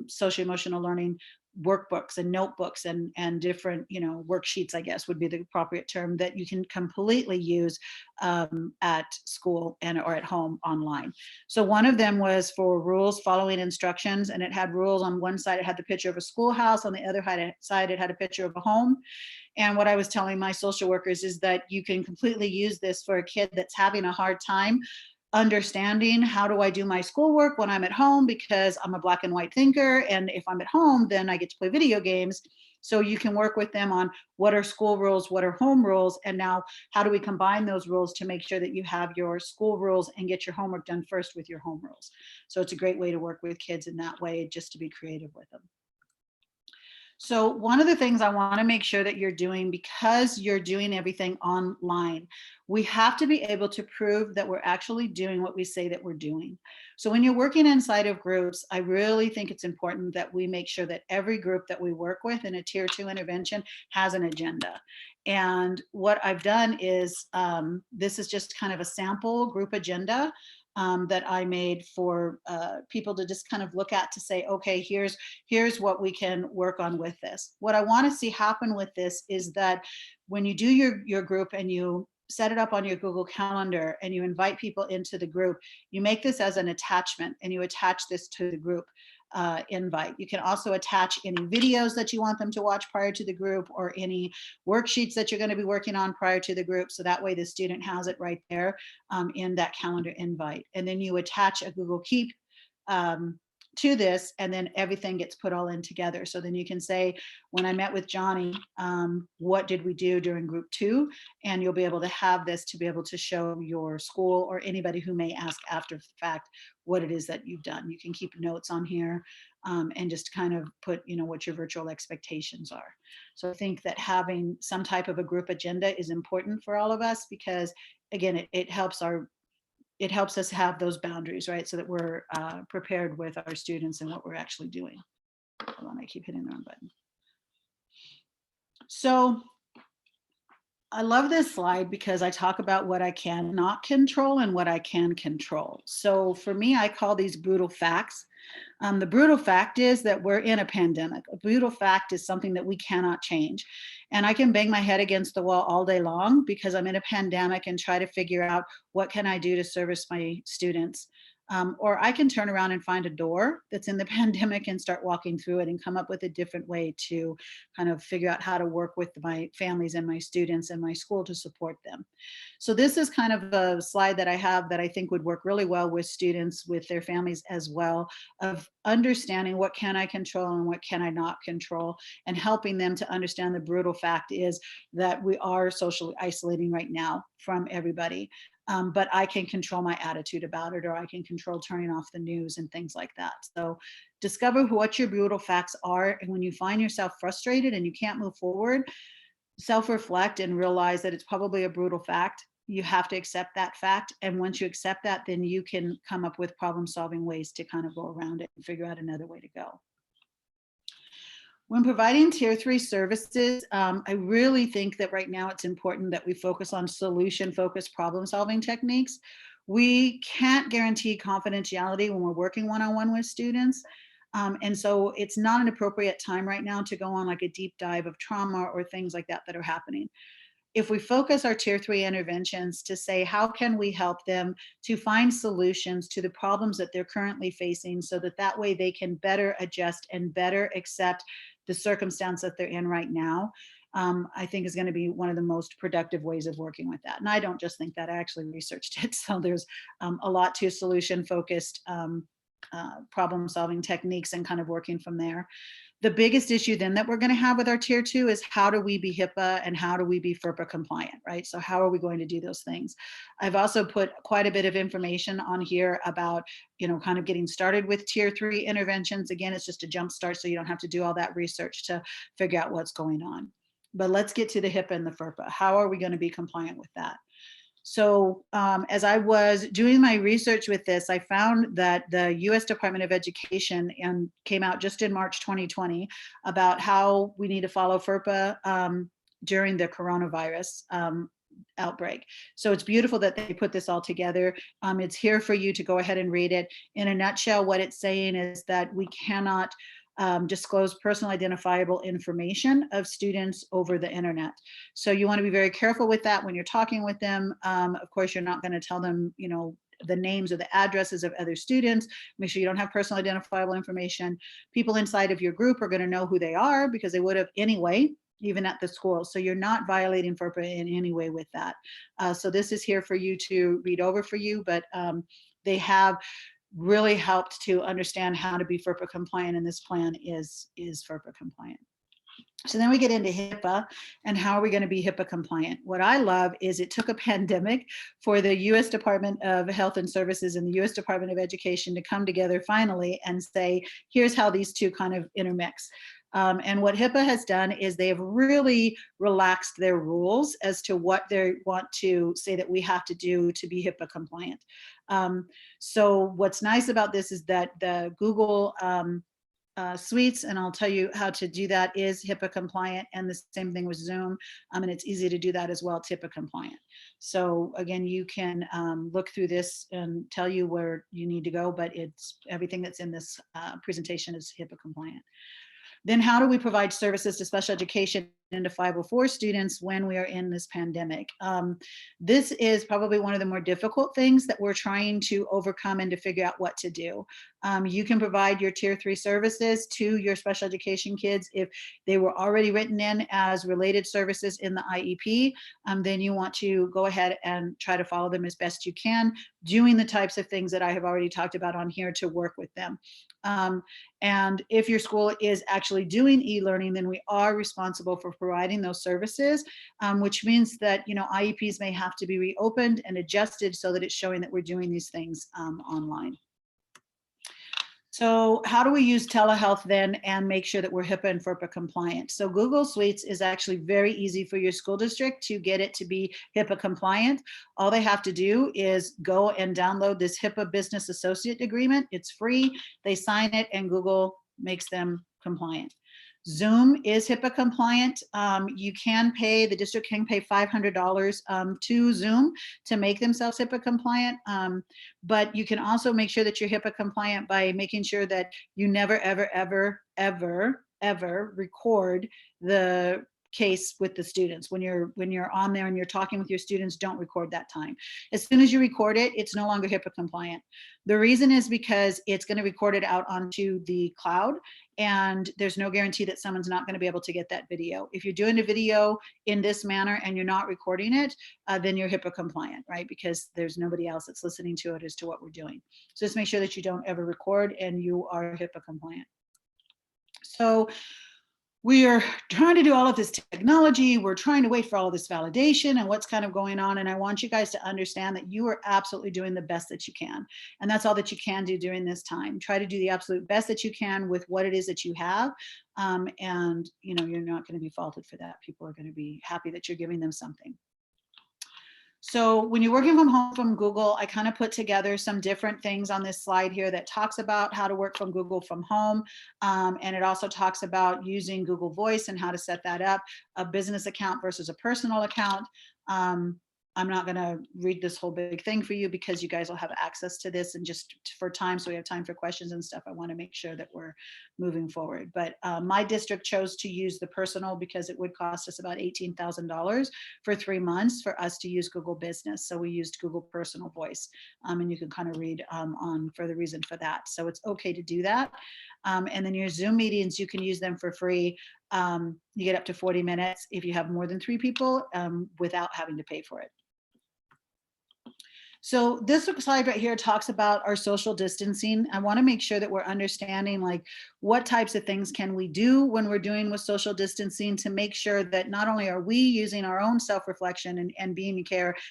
social emotional learning workbooks and notebooks and different worksheets, I guess would be the appropriate term, that you can completely use at school or at home online. So one of them was for rules following instructions, and it had rules on one side. It had the picture of a schoolhouse. On the other side, it had a picture of a home. And what I was telling my social workers is that you can completely use this for a kid that's having a hard time understanding how do I do my schoolwork when I'm at home, because I'm a black and white thinker, and if I'm at home then I get to play video games. So you can work with them on what are school rules, what are home rules, and now how do we combine those rules to make sure that you have your school rules and get your homework done first with your home rules. So it's a great way to work with kids in that way, just to be creative with them. So one of the things I want to make sure that you're doing, because you're doing everything online, we have to be able to prove that we're actually doing what we say that we're doing. So when you're working inside of groups, I really think it's important that we make sure that every group that we work with in a tier 2 intervention has an agenda. And what I've done is, this is just kind of a sample group agenda that I made for people to just kind of look at to say, okay, here's what we can work on with this. What I want to see happen with this is that when you do your group and you set it up on your Google Calendar and you invite people into the group, you make this as an attachment and you attach this to the group invite. You can also attach any videos that you want them to watch prior to the group, or any worksheets that you're going to be working on prior to the group. So that way the student has it right there in that calendar invite. And then you attach a Google Keep to this, and then everything gets put all in together. So then you can say, when I met with Johnny, what did we do during group 2? And you'll be able to have this to be able to show your school or anybody who may ask after the fact what it is that you've done. You can keep notes on here and just kind of put, what your virtual expectations are. So I think that having some type of a group agenda is important for all of us, because again, it helps us have those boundaries, right? So that we're prepared with our students and what we're actually doing. Hold on, I keep hitting the wrong button. So I love this slide because I talk about what I cannot control and what I can control. So for me, I call these brutal facts. The brutal fact is that we're in a pandemic. A brutal fact is something that we cannot change. And I can bang my head against the wall all day long because I'm in a pandemic and try to figure out what can I do to service my students. Or I can turn around and find a door that's in the pandemic and start walking through it and come up with a different way to kind of figure out how to work with my families and my students and my school to support them. So this is kind of a slide that I have that I think would work really well with students, with their families as well, of understanding what can I control and what can I not control, and helping them to understand the brutal fact is that we are socially isolating right now from everybody. But I can control my attitude about it, or I can control turning off the news and things like that. So discover what your brutal facts are. And when you find yourself frustrated and you can't move forward, self-reflect and realize that it's probably a brutal fact. You have to accept that fact. And once you accept that, then you can come up with problem-solving ways to kind of go around it and figure out another way to go. When providing tier 3 services, I really think that right now it's important that we focus on solution-focused problem-solving techniques. We can't guarantee confidentiality when we're working one-on-one with students. And so it's not an appropriate time right now to go on like a deep dive of trauma or things like that that are happening. If we focus our tier 3 interventions to say, how can we help them to find solutions to the problems that they're currently facing, so that that way they can better adjust and better accept the circumstance that they're in right now, I think is going to be one of the most productive ways of working with that. And I don't just think that, I actually researched it. So there's a lot to solution focused problem solving techniques and kind of working from there. The biggest issue then that we're going to have with our tier 2 is how do we be HIPAA and how do we be FERPA compliant, right? So how are we going to do those things? I've also put quite a bit of information on here about, kind of getting started with tier 3 interventions. Again, it's just a jump start, so you don't have to do all that research to figure out what's going on. But let's get to the HIPAA and the FERPA. How are we going to be compliant with that? So as I was doing my research with this, I found that the US Department of Education came out just in March 2020 about how we need to follow FERPA during the coronavirus outbreak. So it's beautiful that they put this all together. It's here for you to go ahead and read it. In a nutshell, what it's saying is that we cannot disclose personal identifiable information of students over the internet. So you want to be very careful with that when you're talking with them. Of course, you're not going to tell them, the names or the addresses of other students. Make sure you don't have personal identifiable information. People inside of your group are going to know who they are because they would have anyway, even at the school. So you're not violating FERPA in any way with that. So this is here for you to read over for you, but they have really helped to understand how to be FERPA compliant, and this plan is FERPA compliant. So then we get into HIPAA and how are we going to be HIPAA compliant? What I love is it took a pandemic for the US Department of Health and Services and the US Department of Education to come together finally and say, here's how these two kind of intermix. And what HIPAA has done is they have really relaxed their rules as to what they want to say that we have to do to be HIPAA compliant. So what's nice about this is that the Google Suites, and I'll tell you how to do that, is HIPAA compliant, and the same thing with Zoom, and it's easy to do that as well. It's HIPAA compliant. So again, you can look through this and tell you where you need to go, but it's everything that's in this presentation is HIPAA compliant. Then how do we provide services to special education and to 504 students when we are in this pandemic? This is probably one of the more difficult things that we're trying to overcome and to figure out what to do. You can provide your tier 3 services to your special education kids if they were already written in as related services in the IEP. Then you want to go ahead and try to follow them as best you can, doing the types of things that I have already talked about on here to work with them. And if your school is actually doing e-learning, then we are responsible for providing those services, which means that IEPs may have to be reopened and adjusted so that it's showing that we're doing these things online. So how do we use telehealth then and make sure that we're HIPAA and FERPA compliant? So Google Suites is actually very easy for your school district to get it to be HIPAA compliant. All they have to do is go and download this HIPAA Business Associate Agreement. It's free. They sign it and Google makes them compliant. Zoom is HIPAA compliant. The district can pay $500 to Zoom to make themselves HIPAA compliant. But you can also make sure that you're HIPAA compliant by making sure that you never, ever, ever, ever, ever record the case with the students. When you're on there and you're talking with your students, don't record that time. As soon as you record it, it's no longer HIPAA compliant. The reason is because it's going to record it out onto the cloud, and there's no guarantee that someone's not going to be able to get that video. If you're doing a video in this manner and you're not recording it, then you're HIPAA compliant, right? Because there's nobody else that's listening to it as to what we're doing. So just make sure that you don't ever record and you are HIPAA compliant. So we are trying to do all of this technology. We're trying to wait for all of this validation and what's kind of going on. And I want you guys to understand that you are absolutely doing the best that you can. And that's all that you can do during this time. Try to do the absolute best that you can with what it is that you have. And you're not going to be faulted for that. People are going to be happy that you're giving them something. So when you're working from home from Google, I kind of put together some different things on this slide here that talks about how to work from Google from home. And it also talks about using Google Voice and how to set that up, a business account versus a personal account. I'm not going to read this whole big thing for you because you guys will have access to this, and just for time, so we have time for questions and stuff, I want to make sure that we're moving forward. But my district chose to use the personal because it would cost us about $18,000 for 3 months for us to use Google Business. So we used Google Personal Voice, and you can kind of read on for the reason for that. So it's okay to do that. And then your Zoom meetings, you can use them for free. You get up to 40 minutes if you have more than 3 people without having to pay for it. So this slide right here talks about our social distancing. I want to make sure that we're understanding like what types of things can we do when we're doing with social distancing to make sure that not only are we using our own self-reflection and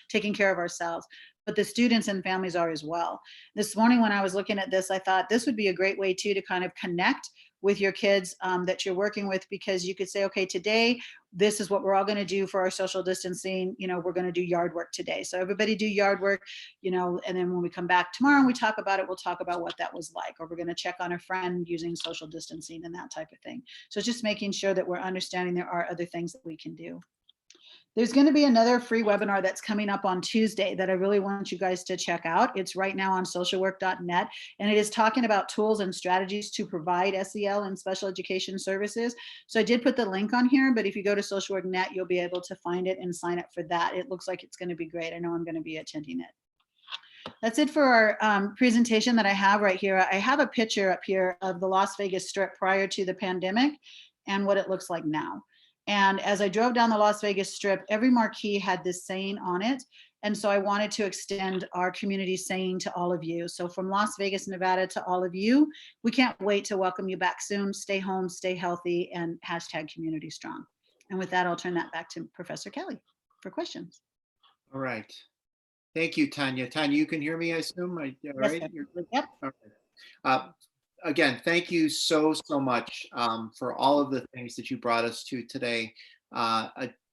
taking care of ourselves, but the students and families are as well. This morning when I was looking at this, I thought this would be a great way too to kind of connect with your kids that you're working with, because you could say, okay, today, this is what we're all going to do for our social distancing. We're going to do yard work today. So everybody do yard work, and then when we come back tomorrow and we talk about it, we'll talk about what that was like, or we're going to check on a friend using social distancing and that type of thing. So just making sure that we're understanding there are other things that we can do. There's going to be another free webinar that's coming up on Tuesday that I really want you guys to check out. It's right now on socialwork.net, and it is talking about tools and strategies to provide SEL and special education services. So I did put the link on here, but if you go to socialwork.net, you'll be able to find it and sign up for that. It looks like it's going to be great. I know I'm going to be attending it. That's it for our presentation that I have right here. I have a picture up here of the Las Vegas Strip prior to the pandemic and what it looks like now. And as I drove down the Las Vegas Strip, every marquee had this saying on it. And so I wanted to extend our community saying to all of you. So from Las Vegas, Nevada, to all of you, we can't wait to welcome you back soon. Stay home, stay healthy, and #CommunityStrong. And with that, I'll turn that back to Professor Kelly for questions. All right. Thank you, Tonya. Tonya, you can hear me, I assume? All right? Yes, You're good? yep. All right. Again, thank you so much for all of the things that you brought us to today.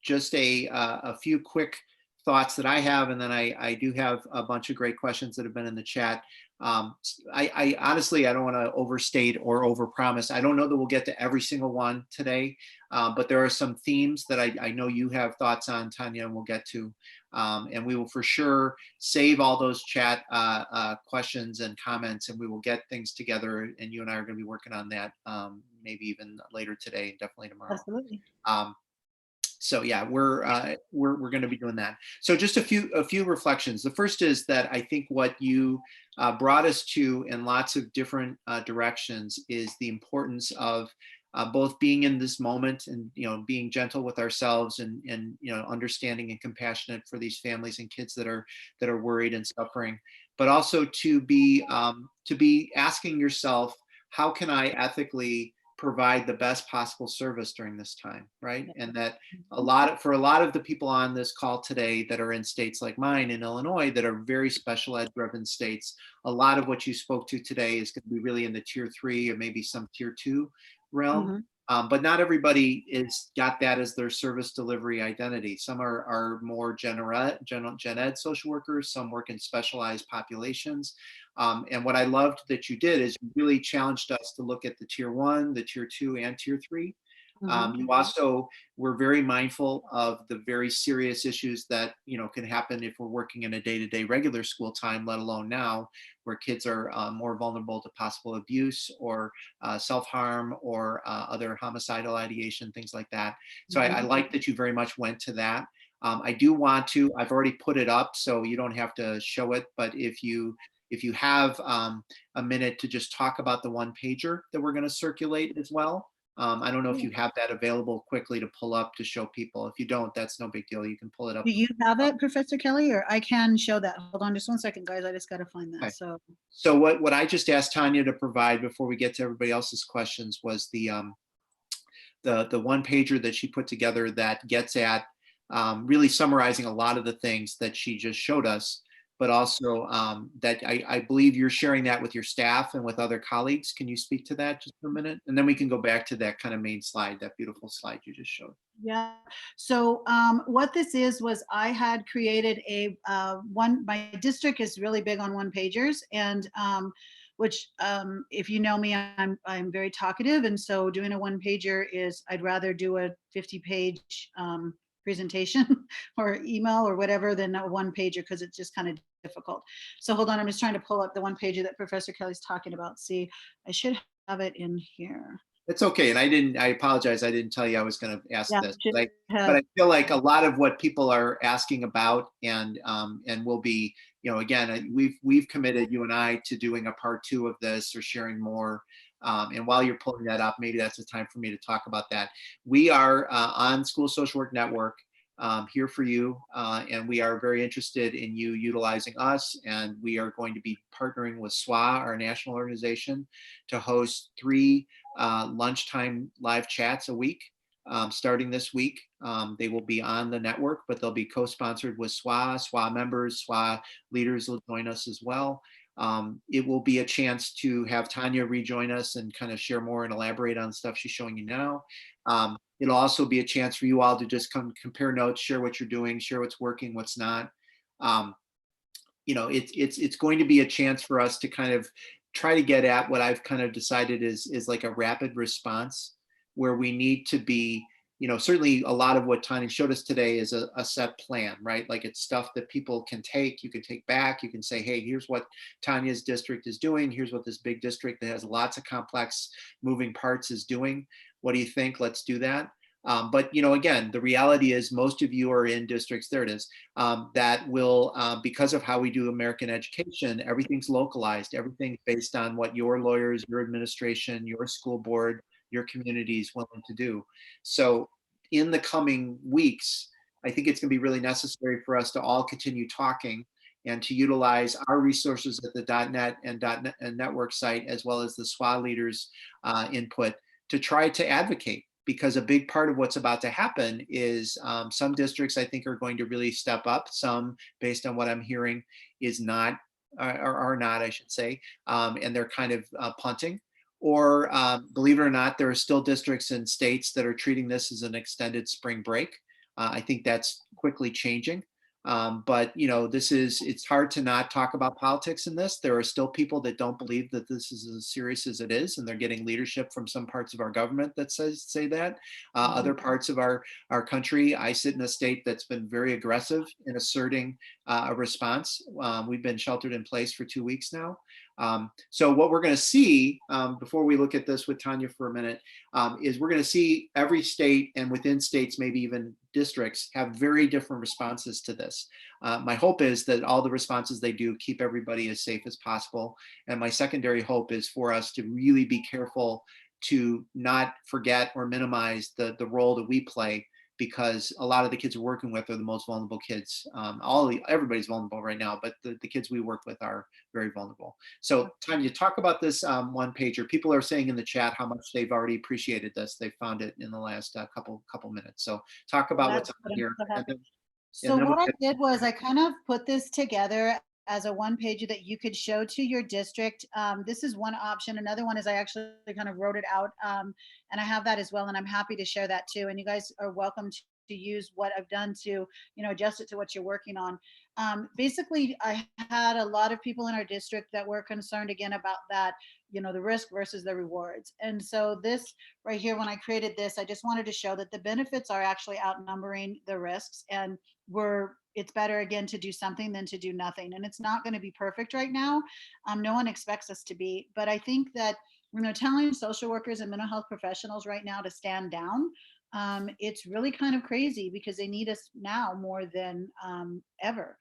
Just a few quick thoughts that I have, and then I do have a bunch of great questions that have been in the chat. I honestly, I don't want to overstate or overpromise. I don't know that we'll get to every single one today, but there are some themes that I know you have thoughts on, Tonya, and we'll get to. And we will for sure save all those chat questions and comments, and we will get things together, and you and I are going to be working on that maybe even later today, definitely tomorrow. Absolutely. So yeah, we're going to be doing that. So just a few reflections. The first is that I think what you brought us to in lots of different directions is the importance of both being in this moment and being gentle with ourselves and understanding and compassionate for these families and kids that are worried and suffering, but also to be asking yourself, how can I ethically provide the best possible service during this time, right? And that for a lot of the people on this call today that are in states like mine in Illinois that are very special ed driven states, a lot of what you spoke to today is going to be really in the tier 3 or maybe some tier 2 realm. But not everybody is got that as their service delivery identity. Some are more gen ed social workers, some work in specialized populations. And what I loved that you did is you really challenged us to look at the tier 1, the tier 2, and tier 3. Mhm. You also We're very mindful of the very serious issues that can happen if we're working in a day-to-day regular school time, let alone now, where kids are more vulnerable to possible abuse or self-harm or other homicidal ideation, things like that. So I Mhm. like that you very much went to that. I do want to. I've already put it up, so you don't have to show it. But if you have a minute to just talk about the one pager that we're going to circulate as well. I don't know if Yeah. you have that available quickly to pull up to show people. If you don't, that's no big deal. You can pull it up. Do you have it, Professor Kelly, or I can show that? Hold on just one second, guys. I just got to find that. Okay. So, So what I just asked Tanya to provide before we get to everybody else's questions was the one pager that she put together that gets at really summarizing a lot of the things that she just showed us, but also that I believe you're sharing that with your staff and with other colleagues. Can you speak to that just for a minute? And then we can go back to that kind of main slide, that beautiful slide you just showed. yeah. So what this was I had created my district is really big on one pagers, and which if you know me, I'm very talkative, and so doing a one pager is I'd rather do a 50-page presentation or email or whatever than a one pager, because it's just kind of difficult. So hold on, I'm just trying to pull up the one pager that Professor Kelly's talking about. See, I should have it in here. It's okay. And I apologize. I didn't tell you I was going to ask Yeah, this, should but have. I feel like a lot of what people are asking about and will be, again, we've committed, you and I, to doing a part two of this or sharing more. And while you're pulling that up, maybe that's the time for me to talk about that. We are on School Social Work Network, here for you, and we are very interested in you utilizing us. And we are going to be partnering with SWA, our national organization, to host 3 lunchtime live chats a week, starting this week. They will be on the network, but they'll be co-sponsored with SWA. SWA members, SWA leaders will join us as well. It will be a chance to have Tanya rejoin us and kind of share more and elaborate on stuff she's showing you now. It'll also be a chance for you all to just compare notes, share what you're doing, share what's working, what's not. Um, it's going to be a chance for us to kind of try to get at what I've kind of decided is like a rapid response, where we need to be, certainly a lot of what Tanya showed us today is a set plan, right? Like, it's stuff that people can take, you can take back, you can say, hey, here's what Tanya's district is doing, here's what this big district that has lots of complex moving parts is doing. What do you think? Let's do that. But again, the reality is most of you are in districts, there it is, that will, because of how we do American education, everything's localized, everything's based on what your lawyers, your administration, your school board, your community is willing to do. So in the coming weeks, I think it's going to be really necessary for us to all continue talking and to utilize our resources at the .NET and network site, as well as the SWA leaders' input, to try to advocate. Because a big part of what's about to happen is some districts, I think, are going to really step up. Some, based on what I'm hearing, is not, or are not, I should say, and they're kind of punting. Or believe it or not, there are still districts and states that are treating this as an extended spring break. I think that's quickly changing. But it's hard to not talk about politics in this. There are still people that don't believe that this is as serious as it is, and they're getting leadership from some parts of our government that say that. Other parts of our country, I sit in a state that's been very aggressive in asserting a response. We've been sheltered in place for 2 weeks now. So what we're going to see, before we look at this with Tanya for a minute, is we're going to see every state, and within states, maybe even districts, have very different responses to this. My hope is that all the responses they do keep everybody as safe as possible. And my secondary hope is for us to really be careful to not forget or minimize the role that we play, because a lot of the kids we're working with are the most vulnerable kids. Everybody's vulnerable right now, but the kids we work with are very vulnerable. So Tanya, talk about this one pager. People are saying in the chat how much they've already appreciated this. They found it in the last couple minutes. So talk about what's on here. So what I did was I kind of put this together as a one pager that you could show to your district. This is one option. Another one is I actually kind of wrote it out, and I have that as well, and I'm happy to share that too. And you guys are welcome to use what I've done to, adjust it to what you're working on. Basically, I had a lot of people in our district that were concerned again about that the risk versus the rewards. And so this right here, when I created this, I just wanted to show that the benefits are actually outnumbering the risks, and it's better again to do something than to do nothing. And it's not going to be perfect right now. No one expects us to be, but I think that telling social workers and mental health professionals right now to stand down, it's really kind of crazy because they need us now more than ever,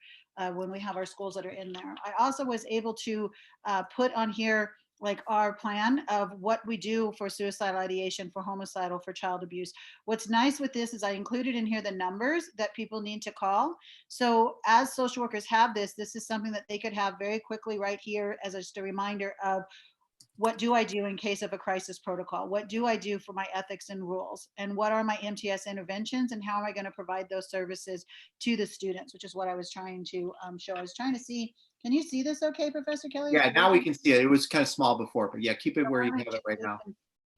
when we have our schools that are in there. I also was able to put on here like our plan of what we do for suicidal ideation, for homicidal, for child abuse. What's nice with this is I included in here the numbers that people need to call. So as social workers have this is something that they could have very quickly right here as just a reminder of, what do I do in case of a crisis protocol? What do I do for my ethics and rules? And what are my MTS interventions? And how am I going to provide those services to the students, which is what I was trying to show. I was trying to see, can you see this okay, Professor Kelly? Yeah, now we can see it. It was kind of small before, but yeah, keep it where you have it right now.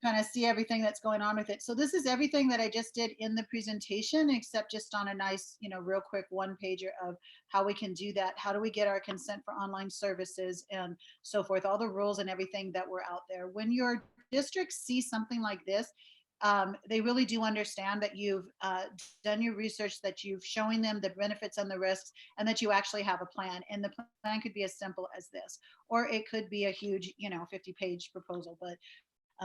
Kind of see everything that's going on with it. So this is everything that I just did in the presentation, except just on a nice, real quick one pager of how we can do that. How do we get our consent for online services and so forth, all the rules and everything that were out there. When your district sees something like this, they really do understand that you've done your research, that you've showing them the benefits and the risks, and that you actually have a plan. And the plan could be as simple as this, or it could be a huge, 50-page proposal, but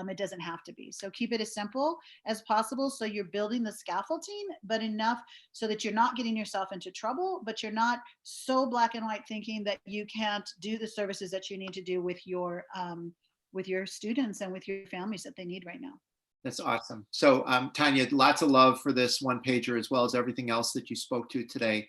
it doesn't have to be. So keep it as simple as possible. So you're building the scaffolding, but enough so that you're not getting yourself into trouble, but you're not so black and white thinking that you can't do the services that you need to do with your students and with your families that they need right now. That's awesome. So Tonya, lots of love for this one pager as well as everything else that you spoke to today.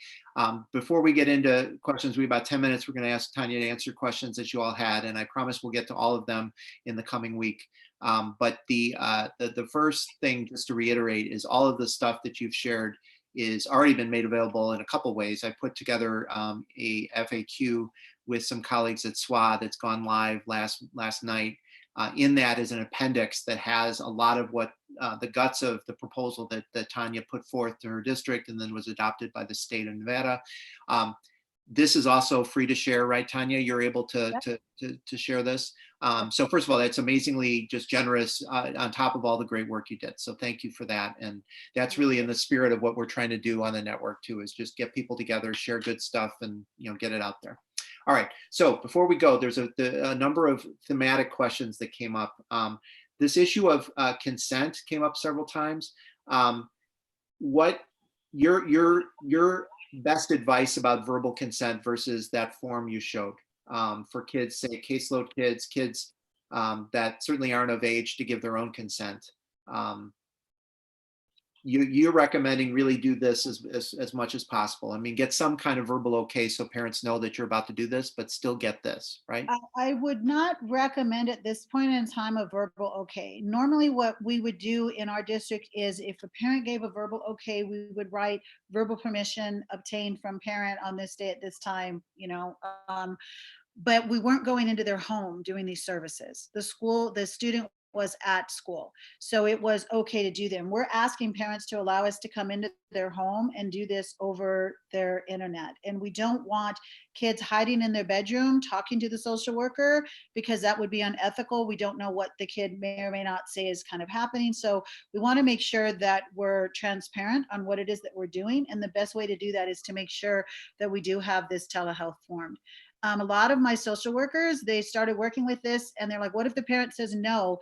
Before we get into questions, we have about 10 minutes. We're going to ask Tonya to answer questions that you all had, and I promise we'll get to all of them in the coming week. But the first thing, just to reiterate, is all of the stuff that you've shared is already been made available in a couple ways. I put together a FAQ with some colleagues at SWA that's gone live last night. In that is an appendix that has a lot of what the guts of the proposal that Tonya put forth to her district and then was adopted by the state of Nevada. This is also free to share, right, Tonya? You're able to share this. So first of all, that's amazingly just generous on top of all the great work you did. So thank you for that. And that's really in the spirit of what we're trying to do on the network too, is just get people together, share good stuff, and get it out there. All right, so before we go, there's a number of thematic questions that came up. This issue of consent came up several times. What your best advice about verbal consent versus that form you showed for kids, say caseload kids that certainly aren't of age to give their own consent? You're recommending really do this as much as possible. I mean, get some kind of verbal okay so parents know that you're about to do this, but still get this, right? I would not recommend at this point in time a verbal okay. Normally what we would do in our district is if a parent gave a verbal okay, we would write verbal permission obtained from parent on this day at this time, but we weren't going into their home doing these services. The student was at school, so it was okay to do them. We're asking parents to allow us to come into their home and do this over their internet. And we don't want kids hiding in their bedroom talking to the social worker, because that would be unethical. We don't know what the kid may or may not say is kind of happening. So we want to make sure that we're transparent on what it is that we're doing. And the best way to do that is to make sure that we do have this telehealth formed. A lot of my social workers, they started working with this and they're like, what if the parent says no?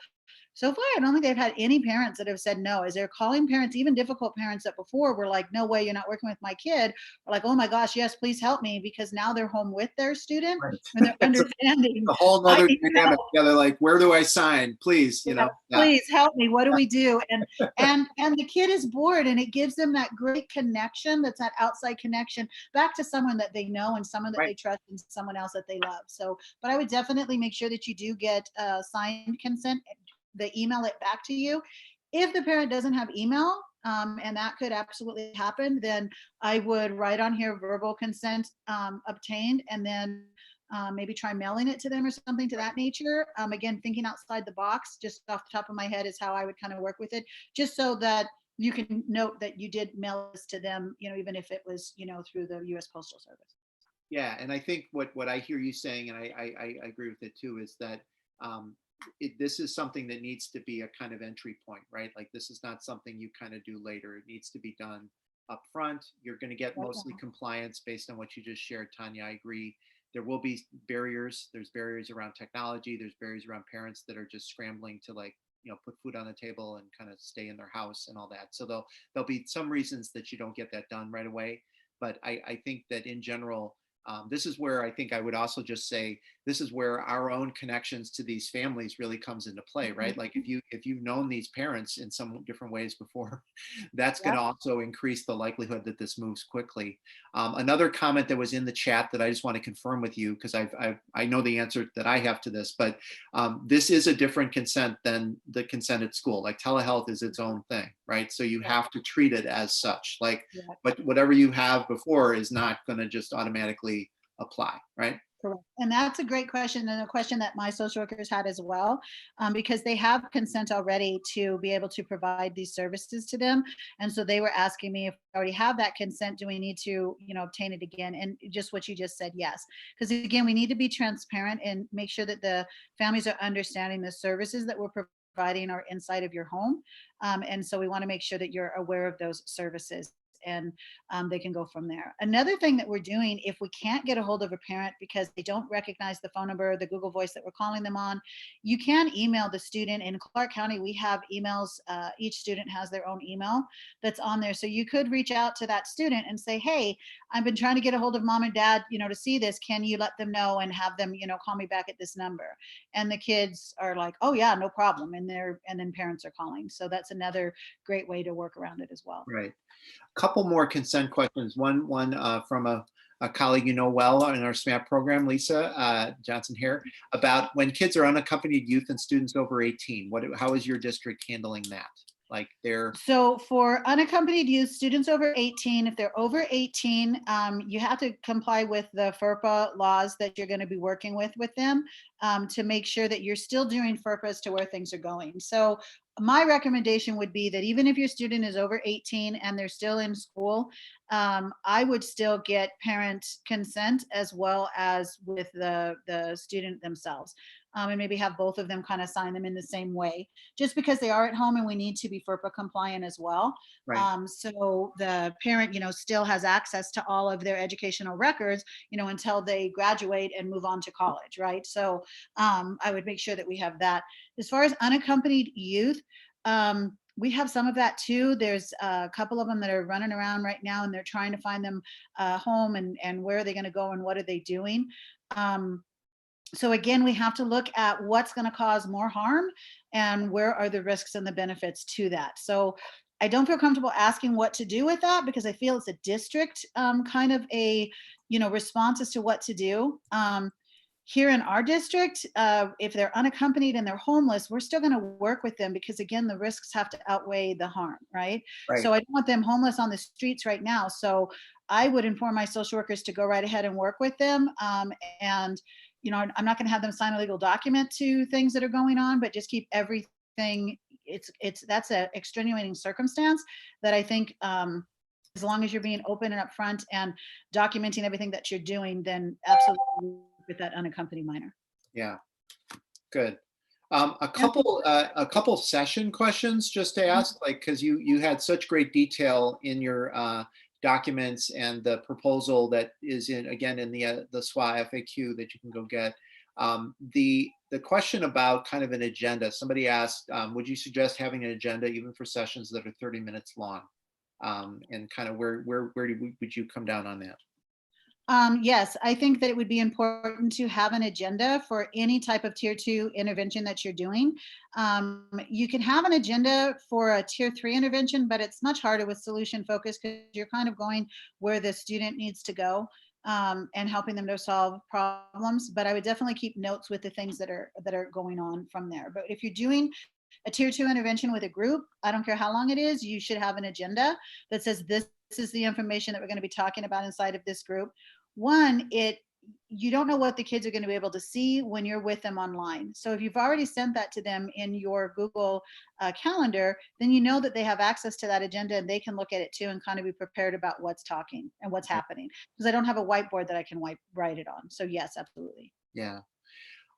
So far, I don't think they've had any parents that have said no. As they're calling parents, even difficult parents that before were like, no way, you're not working with my kid. Or like, oh my gosh, yes, please help me, because now they're home with their student Right. and they're understanding. A whole nother dynamic. Yeah, they're like, where do I sign? Please, Yeah. Please help me. What do we do? And the kid is bored, and it gives them that great connection. That's that outside connection back to someone that they know and someone that they trust and someone else that they love. So, but I would definitely make sure that you do get signed consent. They email it back to you. If the parent doesn't have email, and that could absolutely happen, then I would write on here verbal consent obtained, and then maybe try mailing it to them or something to that nature. Again, thinking outside the box, just off the top of my head, is how I would kind of work with it, just so that you can note that you did mail this to them, even if it was, through the U.S. Postal Service. Yeah, and I think what I hear you saying, and I agree with it too, is that this is something that needs to be a kind of entry point, right? Like this is not something you kind of do later. It needs to be done up front. You're going to get Right mostly now. compliance based on what you just shared, Tanya. I agree. There will be barriers. There's barriers around technology. There's barriers around parents that are just scrambling to like, put food on the table and kind of stay in their house and all that. So there'll be some reasons that you don't get that done right away. But I think that in general, this is where I think I would also just say this is where our own connections to these families really comes into play, right? Like if you've known these parents in some different ways before, that's going Yep. to also increase the likelihood that this moves quickly. Another comment that was in the chat that I just want to confirm with you because I know the answer that I have to this, but this is a different consent than the consent at school. Like telehealth is its own thing, right? So you have to treat it as such. Like, Yeah. but whatever you have before is not going to just automatically apply, right? Correct. And that's a great question, and a question that my social workers had as well, because they have consent already to be able to provide these services to them. And so they were asking me, if we already have that consent, do we need to, obtain it again? And just what you just said, yes. Because again, we need to be transparent and make sure that the families are understanding the services that we're providing are inside of your home. And so we want to make sure that you're aware of those services, and they can go from there. Another thing that we're doing, if we can't get a hold of a parent because they don't recognize the phone number, the Google Voice that we're calling them on, you can email the student. In Clark County, we have emails. Each student has their own email that's on there. So you could reach out to that student and say, hey, I've been trying to get a hold of mom and dad, to see this. Can you let them know and have them, call me back at this number? And the kids are like, oh yeah, no problem. And then parents are calling. So that's another great way to work around it as well. Right. Couple more consent questions. One from a colleague well in our SMHAPP program, Lisa Johnson here, about when kids are unaccompanied youth and students over 18. How is your district handling that? Like So for unaccompanied youth, students over 18, if they're over 18, you have to comply with the FERPA laws that you're going to be working with them to make sure that you're still doing FERPA as to where things are going. So my recommendation would be that even if your student is over 18 and they're still in school, I would still get parent consent as well as with the student themselves. And maybe have both of them kind of sign them in the same way, just because they are at home and we need to be FERPA compliant as well. right. So the parent, still has access to all of their educational records, until they graduate and move on to college, right? So I would make sure that we have that. As far as unaccompanied youth, we have some of that too. There's a couple of them that are running around right now, and they're trying to find them home and where are they going to go and what are they doing. So again, we have to look at what's going to cause more harm and where are the risks and the benefits to that. So I don't feel comfortable asking what to do with that because I feel it's a district kind of a response as to what to do. Here in our district, if they're unaccompanied and they're homeless, we're still going to work with them because again, the risks have to outweigh the harm, right? Right. So I don't want them homeless on the streets right now. So I would inform my social workers to go right ahead and work with them. And I'm not going to have them sign a legal document to things that are going on, but just keep everything. That's an extenuating circumstance that I think as long as you're being open and upfront and documenting everything that you're doing, then absolutely with that unaccompanied minor. Yeah. Good. A couple session questions just to ask, like, because you had such great detail in your documents and the proposal that is in the SWA FAQ that you can go get. The question about kind of an agenda. Somebody asked, would you suggest having an agenda even for sessions that are 30 minutes long? And kind of where would you come down on that? Yes, I think that it would be important to have an agenda for any type of tier 2 intervention that you're doing. You can have an agenda for a tier 3 intervention, but it's much harder with solution focus because you're kind of going where the student needs to go and helping them to solve problems. But I would definitely keep notes with the things that are going on from there. But if you're doing a tier 2 intervention with a group, I don't care how long it is, you should have an agenda that says this is the information that we're going to be talking about inside of this group. One, you don't know what the kids are going to be able to see when you're with them online. So if you've already sent that to them in your Google calendar, then you know that they have access to that agenda and they can look at it too and kind of be prepared about what's talking and what's happening. Because I don't have a whiteboard that I can write it on. So yes, absolutely. Yeah.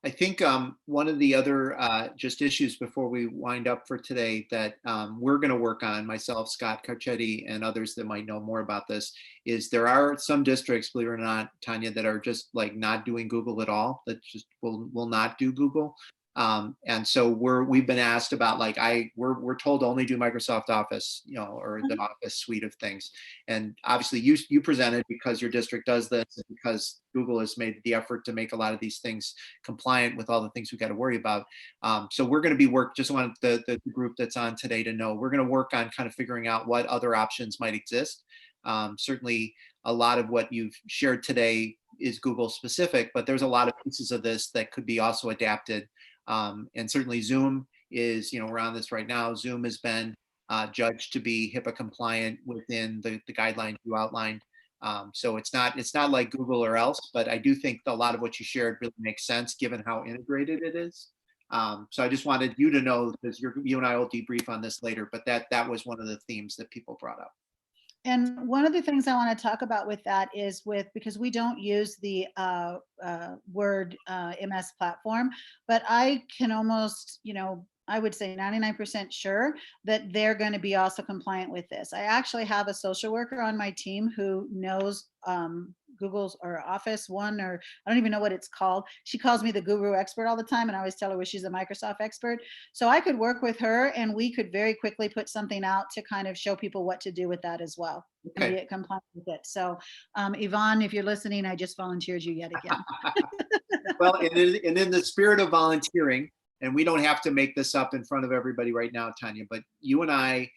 I think one of the other just issues before we wind up for today that we're going to work on, myself, Scott Carcetti, and others that might know more about this, is there are some districts, believe it or not, Tanya, that are just like not doing Google at all, that just will not do Google. And so we've been asked about, like, we're told to only do Microsoft Office, you know, or the Office suite of things. And obviously you presented because your district does this, and because Google has made the effort to make a lot of these things compliant with all the things we've got to worry about. So we're going to be just want the group that's on today to know, we're going to work on kind of figuring out what other options might exist. Certainly a lot of what you've shared today is Google specific, but there's a lot of pieces of this that could be also adapted. And certainly Zoom is, you know, we're on this right now. Zoom has been judged to be HIPAA compliant within the guidelines you outlined. So it's not like Google or else, but I do think a lot of what you shared really makes sense given how integrated it is. So I just wanted you to know, because you and I will debrief on this later, but that was one of the themes that people brought up. And one of the things I want to talk about with that is because we don't use the Word MS platform, but I can almost, I would say 99% sure that they're going to be also compliant with this. I actually have a social worker on my team who knows Google's or Office One, or I don't even know what it's called. She calls me the guru expert all the time, and I always tell her she's a Microsoft expert. So I could work with her, and we could very quickly put something out to kind of show people what to do with that as well. Okay. And get compliant with it. So Yvonne, if you're listening, I just volunteered you yet again. Well, and in the spirit of volunteering, and we don't have to make this up in front of everybody right now, Tanya, but you and I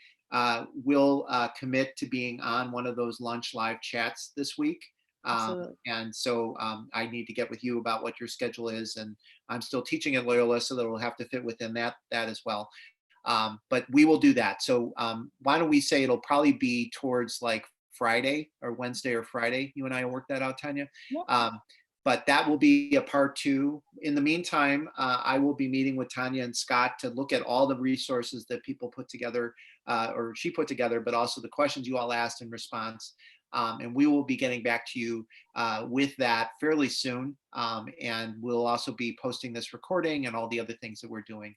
will commit to being on one of those lunch live chats this week. And so I need to get with you about what your schedule is, and I'm still teaching at Loyola, so that will have to fit within that as well. But we will do that. So why don't we say it'll probably be towards like Friday or Wednesday or Friday. You and I will work that out, Tanya. Yep. But that will be a part 2. In the meantime, I will be meeting with Tonya and Scott to look at all the resources that people put together, or she put together, but also the questions you all asked in response. And we will be getting back to you with that fairly soon. And we'll also be posting this recording and all the other things that we're doing.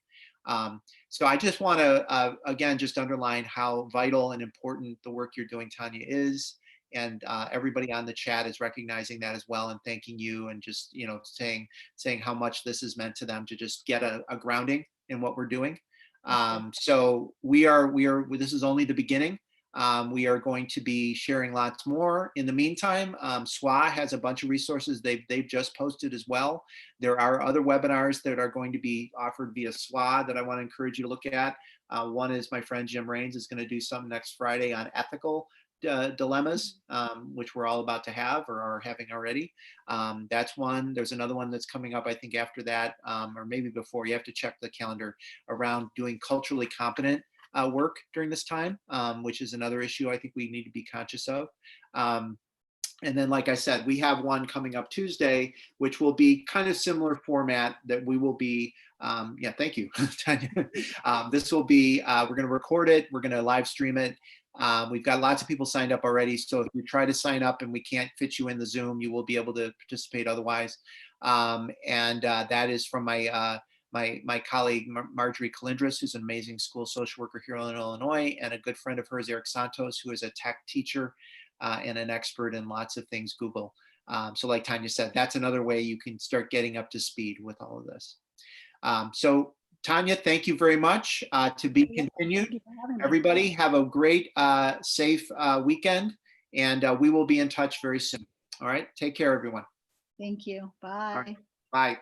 So I just want to, again, just underline how vital and important the work you're doing, Tonya, is. And everybody on the chat is recognizing that as well, and thanking you, and just, saying how much this has meant to them to just get a grounding in what we're doing. So this is only the beginning. We are going to be sharing lots more. In the meantime, SWA has a bunch of resources they've just posted as well. There are other webinars that are going to be offered via SWA that I want to encourage you to look at. One is my friend Jim Raines is going to do some next Friday on ethical dilemmas, which we're all about to have or are having already. That's one. There's another one that's coming up, I think, after that, or maybe before. You have to check the calendar, around doing culturally competent work during this time, which is another issue I think we need to be conscious of. And then, like I said, we have one coming up Tuesday, which will be kind of similar format that we will be, thank you, Tanya. This will be, we're going to record it. We're going to live stream it. We've got lots of people signed up already. So if you try to sign up and we can't fit you in the Zoom, you will be able to participate otherwise. That is from my colleague, Marjorie Calindris, who's an amazing school social worker here in Illinois, and a good friend of hers, Eric Santos, who is a tech teacher and an expert in lots of things Google. So like Tanya said, that's another way you can start getting up to speed with all of this. So Tanya, thank you very much. To be continued. Everybody have a great, safe weekend, and we will be in touch very soon. All right, take care, everyone. Thank you. Bye. Bye.